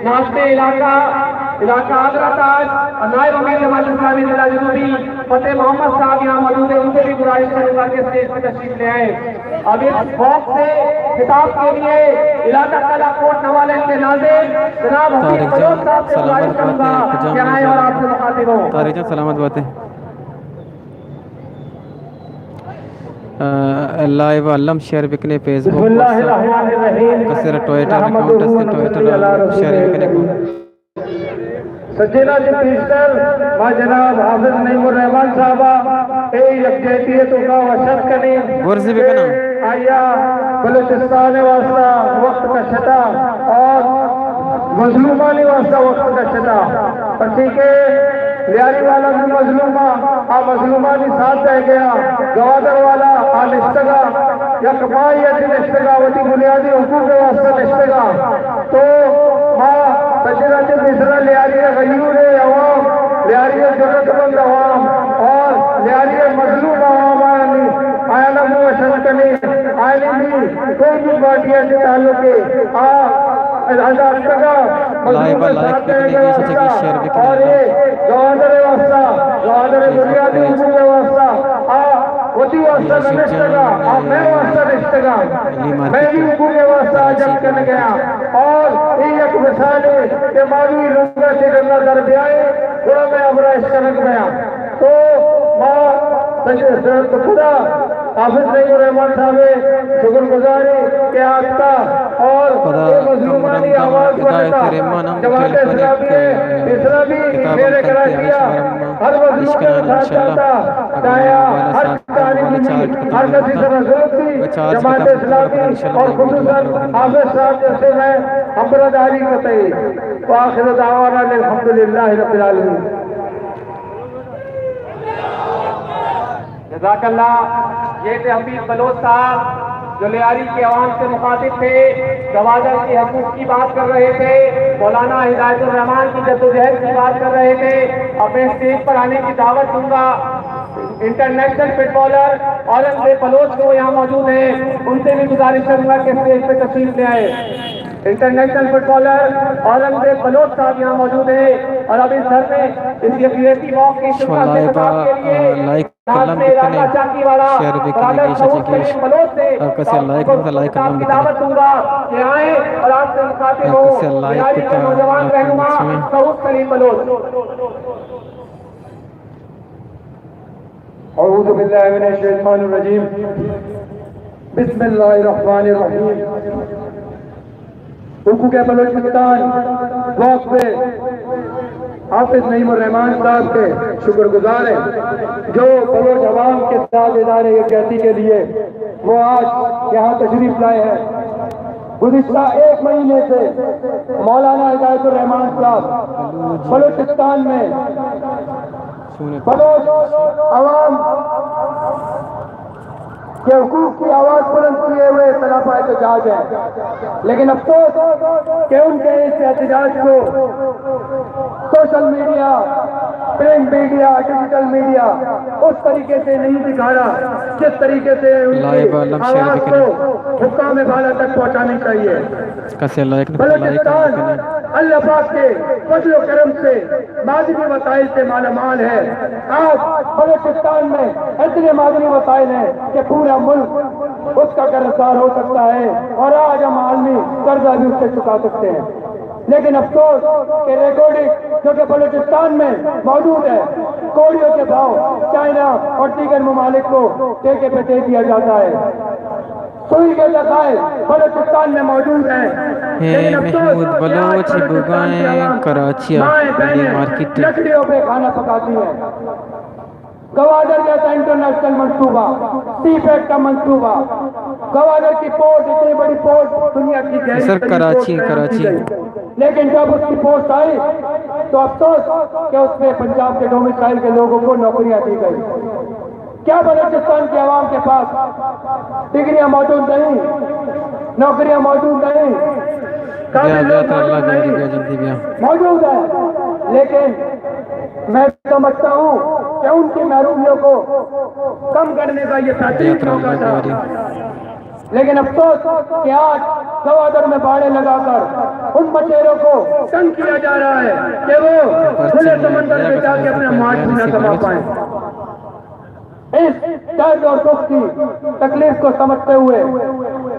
नाश्ते इलाका आगरा ताज और नायब अमीर जमात इस्लामी जिला जनूबी फतेह मोहम्मद साहब यहाँ मौजूद है, उनसे भी गुजारिश करूंगा कि स्टेज पर तशरीफ ले आए। अब इस बॉक्स से खिताब के लिए इलाका कला कोट नवाले के नाज़िर जनाब हफीज बलोच साहब से गुजारिश करूंगा कि आए और आपसे मुखातिब हों। तारिक जान सलामत बातें लाइव अल्लम शेयर बिकने फेसबुक कसर ट्विटर अकाउंट से ट्विटर शेयर बिकने को सज्जना जी मिनिस्टर व जनाब हाफिज नईमुर रहमान साहबा ए यकजहतियत का वशर कने गुरजी बिकना आया बलूचिस्तान वास्ता वक्त का शता और मजलूमानी वास्ता वक्त का शता और ठीक है लियारी वाला भी मजलूमा आ मजलूमानी साथ रह गया गवादर वाला आ निश्तगा या कमायत निश्तगा वती बुनियादी हुकूक के वास्ते निश्तगा तो माँ सज्जना जी मिसरा लियारी गयूर अवाम लियारी जरूरतमंद अवाम और लियारी मजलूम अवाम आया मुशर कने आयने भी कोई भी पार्टियां से ताल्लुक है लाइव शेयर बिकने और ये गवादर वास्ता गवादर बुनियादी हुकूक के वास्ता वती वास्ता निश्तगा और मैं वास्ता निश्तगा मैं भी हुकूक के वास्ता जब करने गया और ये एक मिसाल है कि मावी लुंगा से गंगा दर ब्याए थोड़ा मैं अबरा इश्करक गया तो माँ खुदा हाफिज नईमुर रहमान साहब शुक्रगुजारी के आपका और मजलूमानी आवाज जमात इस्लामी मेरे कराचिया हर मजलूम के साथ चलता चाहे हर हर कसी तरह जरूरत थी जमात इस्लामी और खुसूसन हाफिज साहब जैसे मैं अमरदारी कतई तो आखिर दावाना अल्हम्दुलिल्लाह रब्बिल आलमीन। जज़ाकल्लाह। ये थे हफीज बलोच साहब जो लियारी के अवाम से मुखातिब थे, गवादर के हकूक की बात कर रहे थे, मौलाना हिदायतुर रहमान की जद्दोजहद की बात कर रहे थे। अब मैं स्टेज पर आने की दावत दूंगा इंटरनेशनल फुटबॉलर औरंगजेब बलोच को यहाँ मौजूद है, उनसे भी गुजारिश करूंगा कि स्टेज पर तशरीफ ले आए। इंटरनेशनल फुटबॉलर औरंगजेब बलोच साहब यहाँ मौजूद है और अब इस घर में इस यकीनती वॉक की शुरुआत के लिए कलम बिकने शेयर बिकने की शची की कसे लाइक कलम दावत दूंगा कि आए और आपसे मुखातिब हो लियारी के नौजवान रहनुमा सऊद सलीम बलोच। औज़ु बिल्लाहि मिनश शैतानिर रजीम बिस्मिल्लाहिर रहमानिर रहीम। हुकूक बलूचिस्तान वॉक पे हाफिज नईमुर रहमान साहब के शुक्रगुजार हैं जो बलोच अवाम के साथ इदारे यकजहती के लिए वो आज यहाँ तशरीफ लाए हैं। गुज़िश्ता एक महीने से मौलाना हिदायतुर रहमान साहब बलूचिस्तान में बलोच अवाम के हुकूक की आवाज बुलंद किए हुए तलाफा एहतजाज है, लेकिन अफसोस कि उनके इस एहतजाज को social media, print media, digital media उस तरीके से नहीं दिखा रहा जिस तरीके से उनकी आवाज को हुक्काम बाला तक पहुंचानी चाहिए। बलूचिस्तान अल्लाह पाक के फजल व करम से मादनी वसाइल से मालामाल है। आज बलूचिस्तान में इतने मादनी वसाइल हैं कि पूरा मुल्क उसका कर्जदार हो सकता है और आज हम आलमी कर्जा भी उससे चुका सकते हैं। लेकिन अफसोस कि रिकॉर्डिंग जो कि बलूचिस्तान में मौजूद है, कोड़ियों के भाव चाइना और दीगर ममालिक को ठेके पे दे दिया जाता है। सुई के जखाए बलूचिस्तान में मौजूद है। महमूद बलोच बुगाएं कराची मार्केट लकड़ियों पे खाना पकाती है। गवादर जैसा इंटरनेशनल मंसूबा, सीफेक का मंसूबा, गवादर की पोर्ट, इतनी बड़ी पोर्ट दुनिया की गहरी सर, तरीन कराची पोर्ट कराची लेकिन जब उसकी पोस्ट आई तो अफसोस कि उसमें पंजाब के डोमिसाइल के लोगों को नौकरियां दी गई। क्या बलूचिस्तान की आवाम के पास डिग्रियां मौजूद नहीं, नौकरियां मौजूद नहीं, काफी लोग मौजूद है, लेकिन मैं समझता हूं कि उनकी महरूमियों को कम करने का ये बेहतरीन मौका था। लेकिन अफसोस कि आज गवादर में बाड़े लगाकर उन मचेरों को तंग किया जा रहा है कि वो खुले समंदर में जाके अपना मार्च न कमा पाए। इस दर्द और दुख की तकलीफ को समझते हुए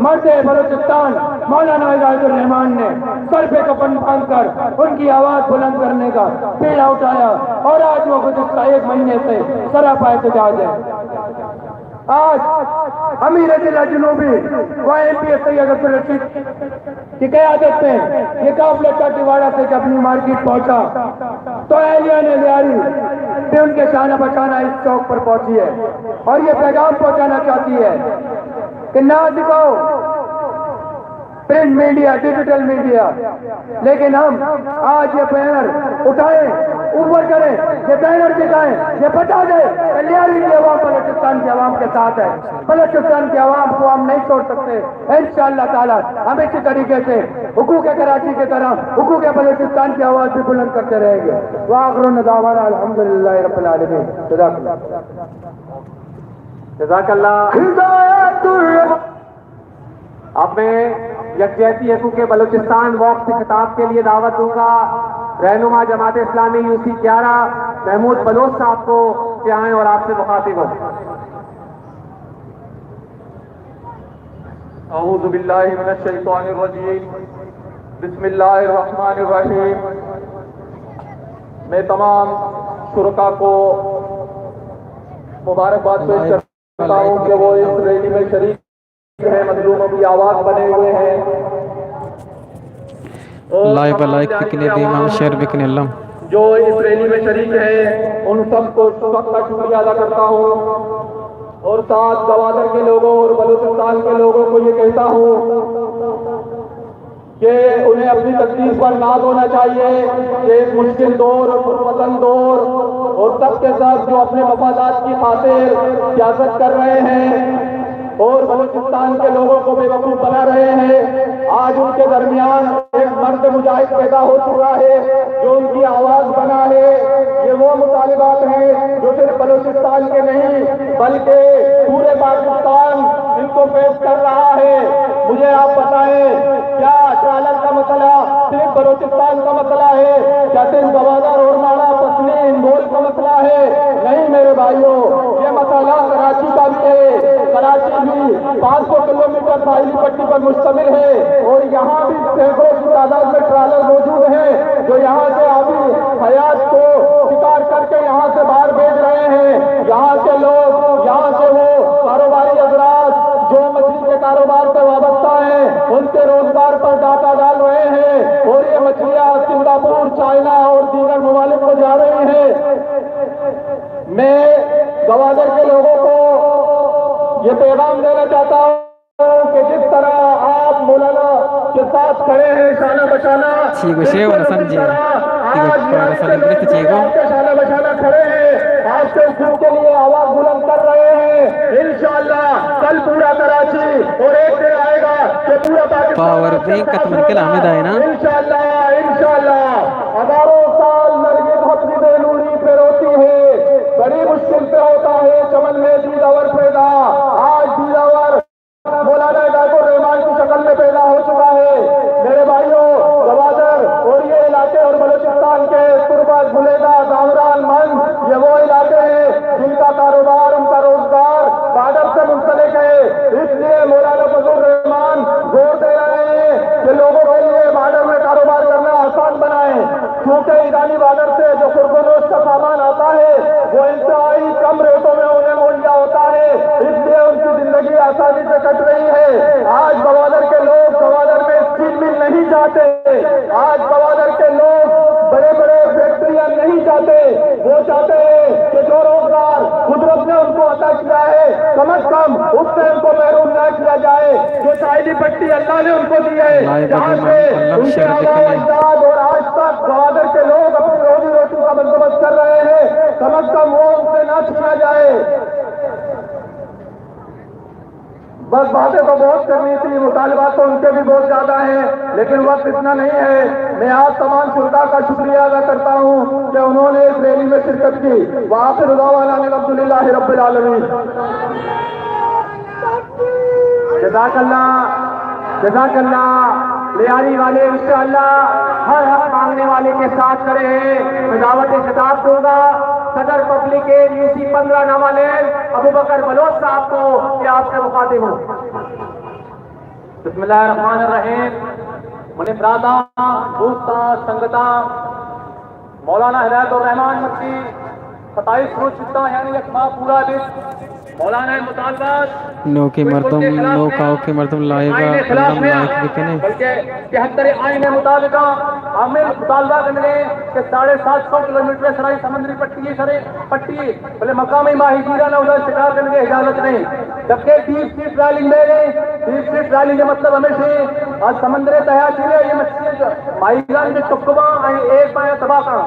मर्द बलूचिस्तान मौलाना इजाजुर रहमान ने सर पे कफन बांधकर उनकी आवाज बुलंद करने का पीड़ा उठाया और आज वो गुज़श्ता 1 महीने से सरापा एहतजाज है। आज अमीर जिला जनूबी YMPA सैयद अब्दुल रशीद की क़यादत में ये काफिला काटीवाड़ा से जब अपनी मार्केट पहुंचा तो एहलिया ने लियारी भी उनके शाना बचाना इस चौक पर पहुंची है और ये पैगाम पहुंचाना चाहती है कि ना दिखाओ प्रिंट मीडिया, डिजिटल मीडिया, लेकिन हम आज ये बैनर उठाएं, ऊपर करें, ये बैनर दिखाएं, ये बता दें लियारी की आवाम बलूचिस्तान की आवाम के साथ है। बलूचिस्तान की आवाम को हम नहीं छोड़ सकते। इंशाअल्लाह ताला हम इसी तरीके से हुकूक कराची की तरह हुकूक बलूचिस्तान की आवाज भी बुलंद करते रहेंगे। वाखिर दावाना अल्हम्दुलिल्लाह रब्बिल आलमीन। जज़ाकल्लाह। अब मैं यकजहती हकूक़ बलूचिस्तान वॉक से खिताब के लिए दावत दूंगा रहनुमा जमात इस्लामी UC 11 महमूद बलोच साहब को कि आएं और आपसे मुखातिब हो। अऊज़ु बिल्लाहि मिनश शैतानिर रजीम, बिस्मिल्लाहिर रहमानिर रहीम। मैं तमाम शुरका को मुबारकबाद पेश करता हूँ कि वो इस रैली में शरीक है, मजलूमों की आवाज बने हुए हैं। लाइव लाइक बिकने दीमाम शेयर बिकने लम जो इस रैली में शरीक है उन सबको सबका शुक्रिया अदा करता हूँ और साथ गवादर के लोगों और बलूचिस्तान के लोगों को ये कहता हूँ कि उन्हें अपनी तकलीफ पर नाज होना चाहिए कि एक मुश्किल दौर और पुरवतन दौर और सबके सब जो अपने मफादात की खातिर सियासत कर रहे हैं और बलूचिस्तान के लोगों को बेवकूफ बना रहे हैं, आज उनके दरमियान एक मर्द मुजाहिद पैदा हो चुका है जो उनकी आवाज बना है। ये वो मुतालिबात हैं जो सिर्फ बलूचिस्तान के नहीं बल्कि पूरे पाकिस्तान इनको पेश कर रहा है। मुझे आप बताएं, क्या ट्रालर का मसला सिर्फ बलूचिस्तान का मसला है? क्या सिर्फ गवादर और माड़ा पसनी इंदौल का मसला है? नहीं मेरे भाइयों, ये मसला कराची का भी है। कराची भी 500 किलोमीटर साहिली पट्टी पर मुश्तमिल है और यहाँ भी सैकड़ों की तादाद में ट्रालर मौजूद हैं जो यहाँ से अभी हयात को शिकार करके यहाँ से बाहर भेज रहे हैं। यहाँ के लोग, यहाँ से वो कारोबारी हजरात जो मछली के कारोबार से वाबस्ता है उनके रोजगार पर डाका डाल रहे हैं और ये मछलियाँ सिंगापुर, चाइना और दीगर ममालिक को जा रही हैं। मैं गवादर के लोगों को ये पैगाम देना चाहता हूँ कि जिस तरह आप मौलाना के साथ खड़े हैं शाना बशाना, शाना बशाना खड़े हैं, आज से उसके लिए आवाज बुलंद कर रहे हैं। इंशाअल्लाह कल पूरा कराची और एक दिन आएगा कि पूरा पाकिस्तान इंशाअल्लाह इंशाअल्लाह। हजारों साल नरगिस अपनी बेनूरी पे रोती है, बड़ी मुश्किल से होता है चमन में दीदावर पैदा। आज दीदावर मौलाना इजाजुर रहमान की शक्ल में पैदा हो चुका है। मेरे भाइयों, गवादर और ये इलाके और बलूचिस्तान के तुर्बत, बुलेदा, जामरान, मंद, ये वो इलाके हैं जिनका कारोबार, उनका रोजगार बादल से मुंसलिक है। इसलिए मौलाना फजल रहमान जोर दे रहे हैं कि लोगों के लिए बादल में कारोबार करना आसान बनाए, क्योंकि ईरानी बादल से जो खुर्गोनोश का सामान आता है वो इंतहाई कम रेटों में उन्हें मुहैया होता है, इसलिए उनकी जिंदगी आसानी से कट रही है। आज गवादर के लोग गवादर में स्टील मिल नहीं जाते, आज गवादर के लोग बड़े बड़े फैक्ट्रियां नहीं चाहते, वो चाहते हैं कि जो रोजगार जाए, कम अज कम उससे उनको महरूम न किया जाए। जो साहिली पट्टी अल्लाह ने उनको दी है, जहाँ से उनके आबाद अजदाद और आज तक गवादर के लोग अपनी रोजी रोटी का बंदोबस्त कर रहे हैं, कम अज कम वो उनसे न छीना जाए। बस बातें तो बहुत करनी थी, मुतालबात तो उनके भी बहुत ज्यादा हैं, लेकिन वक्त इतना नहीं है। मैं आज तमाम शुरका का शुक्रिया अदा करता हूँ कि उन्होंने इस रैली में शिरकत की। वाखिर दावाना अल्हम्दुलिल्लाह रब्बिल आलमीन। जज़ाकल्लाह। लियारी वाले इंशाअल्लाह हर हक मांगने वाले के साथ खड़े हैं। मैं दावत खिताब दूंगा सदर पब्लिक यूसी 15 नामालैंड अबू बकर बलोच साहब को कि आपसे मुखातिब हूँ। बिस्मिल्लाहिर्रहमानिर्रहीम। मुने प्रादा दोस्ता संगता मौलाना हिदायतुर रहमान मक्की 27 रोज चित्ता यानी एक माह पूरा दिन मौलाना मुतालबात नो के मर्दम नो काओ के मर्दम लाएगा कलम लाइक बिकने बल्कि 73 आईने मुताबिका हमें मुतालबा करने के 750 किलोमीटर सराई समुद्री पट्टी बोले मकामी माहिगीरा ना उधर शिकार करने की इजाजत नहीं। जबकि डीप सी ट्रॉलिंग में डीप सी ट्रॉलिंग के मतलब हमेशा आज समुद्र तया चीले ये मछली माहिगान के चुकवा एक पाया तबाह का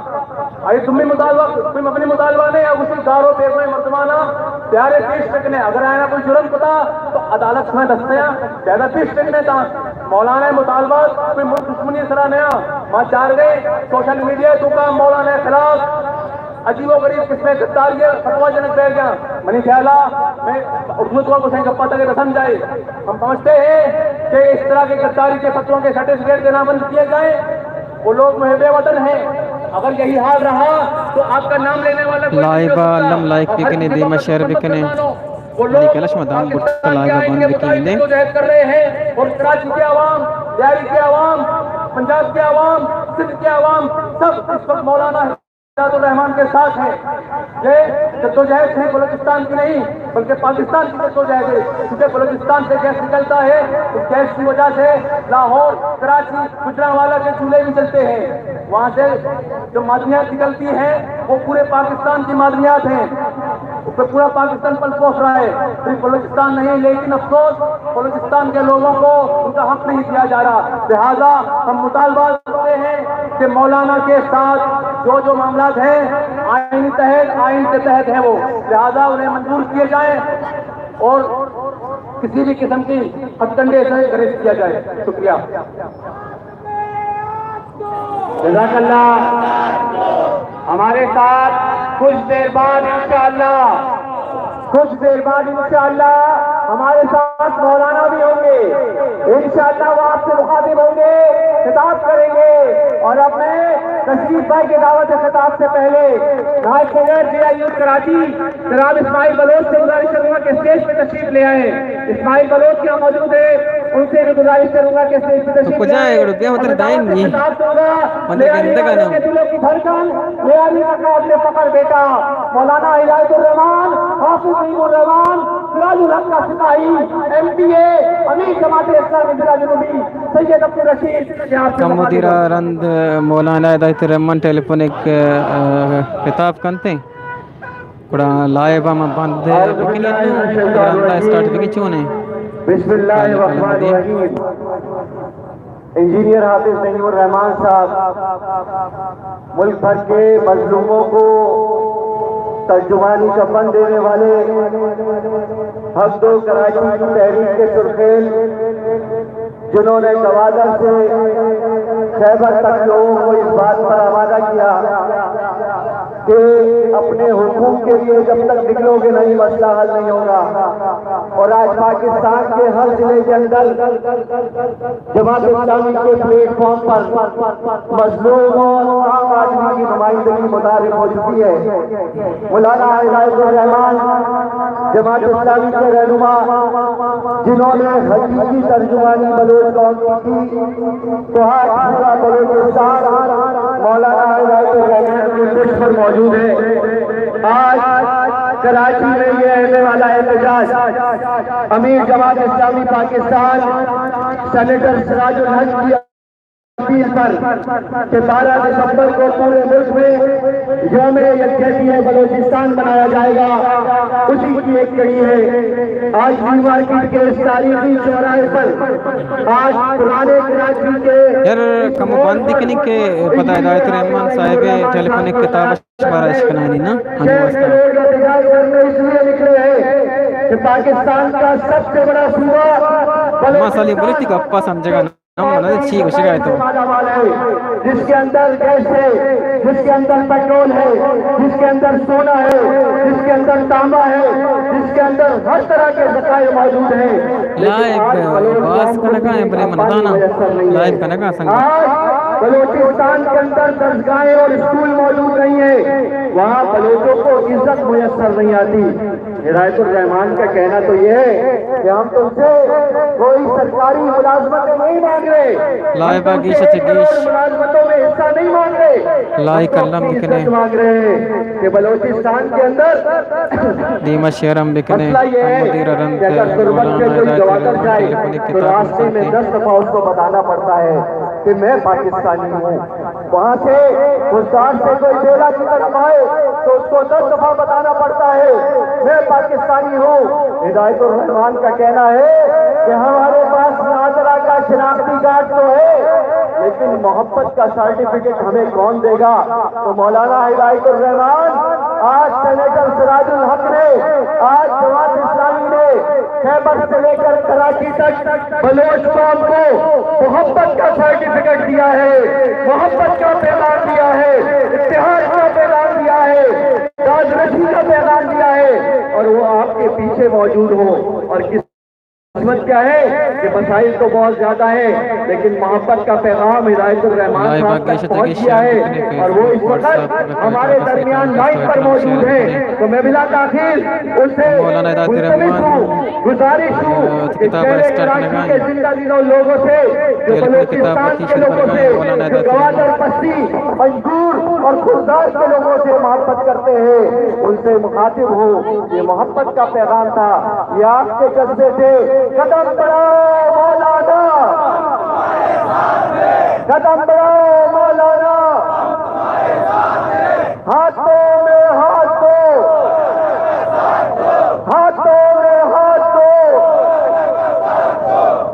आई तुम्हें मुतालबा तुम अपनी मुतालबा ने उसी दारो पे में मर्दमाना प्यारे पेश तकने अगर आया कोई जुर्म पता तो अदालत में दस्ते ज्यादा पेश तकने था मौलाना मुतालबा कोई मुल्क दुश्मनी सरा नया मां चार गए सोशल मीडिया तो का मौलाना के खिलाफ अजीबो गरीब किसने गद्दारी फतवाजनक बैठ गया मनी ख्याला मैं उर्दू को सही गप्पा तक रसम जाए। हम समझते हैं कि इस तरह के गद्दारी के फतवों के सर्टिफिकेट देना बंद किए जाए। वो लोग मुहब्बे वतन हैं, अगर यही हाल रहा तो आपका नाम लेने वाला लाइबा लम लाइक बिकने दे मशहर बिकने निकलश मदाम बुट्टा लाइबा बंद बिकने कर रहे हैं। और कराची के आवाम, दिल्ली के आवाम, पंजाब के आवाम, सिंध के आवाम सब इस वक्त मौलाना रहमान के साथ है। ये जद्दोजहद है बलूचिस्तान की नहीं बल्कि पाकिस्तान की जद्दोजहद है, क्योंकि बलूचिस्तान से गैस निकलता है, उस गैस की वजह से लाहौर, कराची, गुजरांवाला के चूल्हे भी चलते हैं। वहाँ से जो मादनियात निकलती हैं वो पूरे पाकिस्तान की मादनियात हैं, उस पर पूरा पाकिस्तान पल पहुँच रहा है, सिर्फ बलूचिस्तान नहीं। लेकिन अफसोस बलूचिस्तान के लोगों को उनका हक नहीं दिया जा रहा। लिहाजा हम मुतालबा करते हैं कि मौलाना के साथ जो मामला है आइन के तहत है वो, लिहाजा उन्हें मंजूर किए जाए और किसी भी किस्म की हथकंडे से ग्रस्त किया जाए। शुक्रिया। जज़ाकल्लाह। हमारे साथ कुछ देर बाद इंशाअल्लाह हमारे साथ मौलाना भी होंगे। इंशाअल्लाह वो आपसे मुखातिब होंगे, खिताब करेंगे और अपने तशरीफ भाई की दावत खिताब से पहले नायब सदर जिला यूथ कराची जनाब इस्माइल बलोच से गुजारिश करूंगा कि स्टेज पे तशरीफ ले आए। इस्माइल बलोच यहाँ मौजूद है, उनसे भी गुजारिश करूंगा कि स्टेज पे तशरीफ ले आए। की धड़कन लियारी का अपने पकड़ बेटा मौलाना हिदायतुर रहमान, हाफिज नईमुर रहमान, सिराजुल हक का सिपाही, MPA, अमीर जमात इस्लामी जिला जुनूबी सैयद अब्दुल रशीद कमुदीरा रंद मौलाना हिदायतुर रहमान टेलीफोनिक खिताब करते कुड़ा लाइबा में बंद बिकने रंदा स्टार्ट बिकने चुने। बिस्मिल्लाहिर्रहमानिर्रहीम। इंजीनियर हाफिज नईमुर रहमान साहब मुल्क भर के मजलूमों को तर्जुमानी का फंड देने वाले हक दो कराची की तहरीक के सुरखेल, जिन्होंने गवादर से खैबर तक लोगों को इस बात पर आमादा किया कि अपने हुकूक के लिए जब तक निकलोगे नहीं मसला हल नहीं होगा। और आज पाकिस्तान के हर जिले के अंदर जमात इस्लामी के प्लेटफॉर्म पर मजलूम और आम आदमी की नुमाइंदगी मुताबिक हो चुकी है। मौलाना हिदायतुर रहमान जमात इस्लामी के रहनुमा, जिन्होंने हकीकी तर्जुमानी बलोच कौम की, तो आज पूरा बलूचिस्तान मौलाना हिदायतुर रहमान के पृष्ठ पर मौजूद है। आज कराची में ये रहने वाला एहतजाज अमीर जमात इस्लामी पाकिस्तान सेनेटर सिराजुल हक की अपील पर कि 12 दिसंबर को पूरे मुल्क में यौम यकजहती बलोचिस्तान मनाया जाएगा, उसी की एक कड़ी है। आज न्यू मार्केट के इस तारीखी चौराहे पर आज पुराने कराची के यार कम बंद दिखने के पता हिदायत रहमान साहिब टेलीफोनिक किताब बारिश कनानी ना इसलिए निकले हैं कि पाकिस्तान का सबसे बड़ा सूबा मसाली बोली थी गप्पा समझेगा ना ठीक है तो मालामाल है, जिसके अंदर गैस है, जिसके अंदर पेट्रोल है, जिसके अंदर सोना है, जिसके अंदर तांबा है, जिसके अंदर हर तरह के ज़खायर मौजूद हैं। लाइव बास कनका है बड़े मनदाना लाइव कनका संग बलोचिस्तान के अंदर दरगाहें और स्कूल मौजूद नहीं है, वहाँ बलोचों को इज्जत मुयस्सर नहीं आती। हिदायतुर रहमान का कहना तो ये है कि हम तुमसे कोई सरकारी मुलाजमतें नहीं मांग रहे, लाइव बागी शचगीश मुलाजमतों में हिस्सा नहीं मांग रहे, लाई कलम बिकने मांग रहे हैं कि बलोचिस्तान के अंदर दीमा शेरम बिकने मसला ये है मदीर कि रंत अगर गुर्बत से कोई गवाकर जाए टेलीफोनिक तो रास्ते में 10 दफा उसको बताना पड़ता है कि मैं पाकिस्तानी हूँ। वहाँ से गुजरात से कोई बेला की तरफ आए तो उसको 10 दफा बताना पड़ता है मैं पाकिस्तानी हूँ। हिदायतुर रहमान का कहना है कि हमारे पास नाजरा का शनाख्ती कार्ड तो है, लेकिन मोहब्बत का सर्टिफिकेट हमें कौन देगा? तो मौलाना हिदायतुर रहमान आज सेनेटर सिराजुल हक ने, आज जमात इस्लामी ने खैबर से लेकर कराची तक बलोच कौम को मोहब्बत का सर्टिफिकेट दिया है, मोहब्बत का पैगाम दिया है, इत्तेहाद का पैगाम दिया है, राजनीति का पैगाम दिया है, और वो आपके पीछे मौजूद हो। और किस्मत क्या है कि मसाइल तो बहुत ज्यादा है, लेकिन मोहब्बत का पैगाम हिदायतुर रहमान साहब तक पहुंच गया है और वो इस वक्त हमारे दरमियान लाइव पर मौजूद है। तो मैं बिला ताखीर उससे गुजारिश हूँ कि कराची के जिंदा लोगों से, जो बलूचिस्तान के लोगों से, जो गवादर बस्ती मंजूर और खुलदार के लोगों से मोहब्बत करते हैं, उनसे मुखातिब हो। ये मोहब्बत का पैगाम था, ये आपके जज्बे थे। कदम बढ़ाओ मौलाना, कदम बढ़ाओ मौलाना, हाथों में हाथ दो, हाथों में हाथ दो,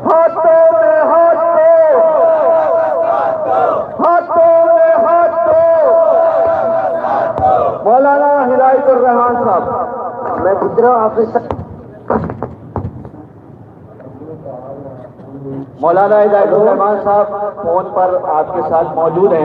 हाथों में हाथ दो, हाथों में हाथ दो। मौलाना हिदायतुर रहमान साहब, मैं गुजरा आपसे मौलाना हिदायतुर रहमान साहब फोन पर आपके साथ मौजूद हैं।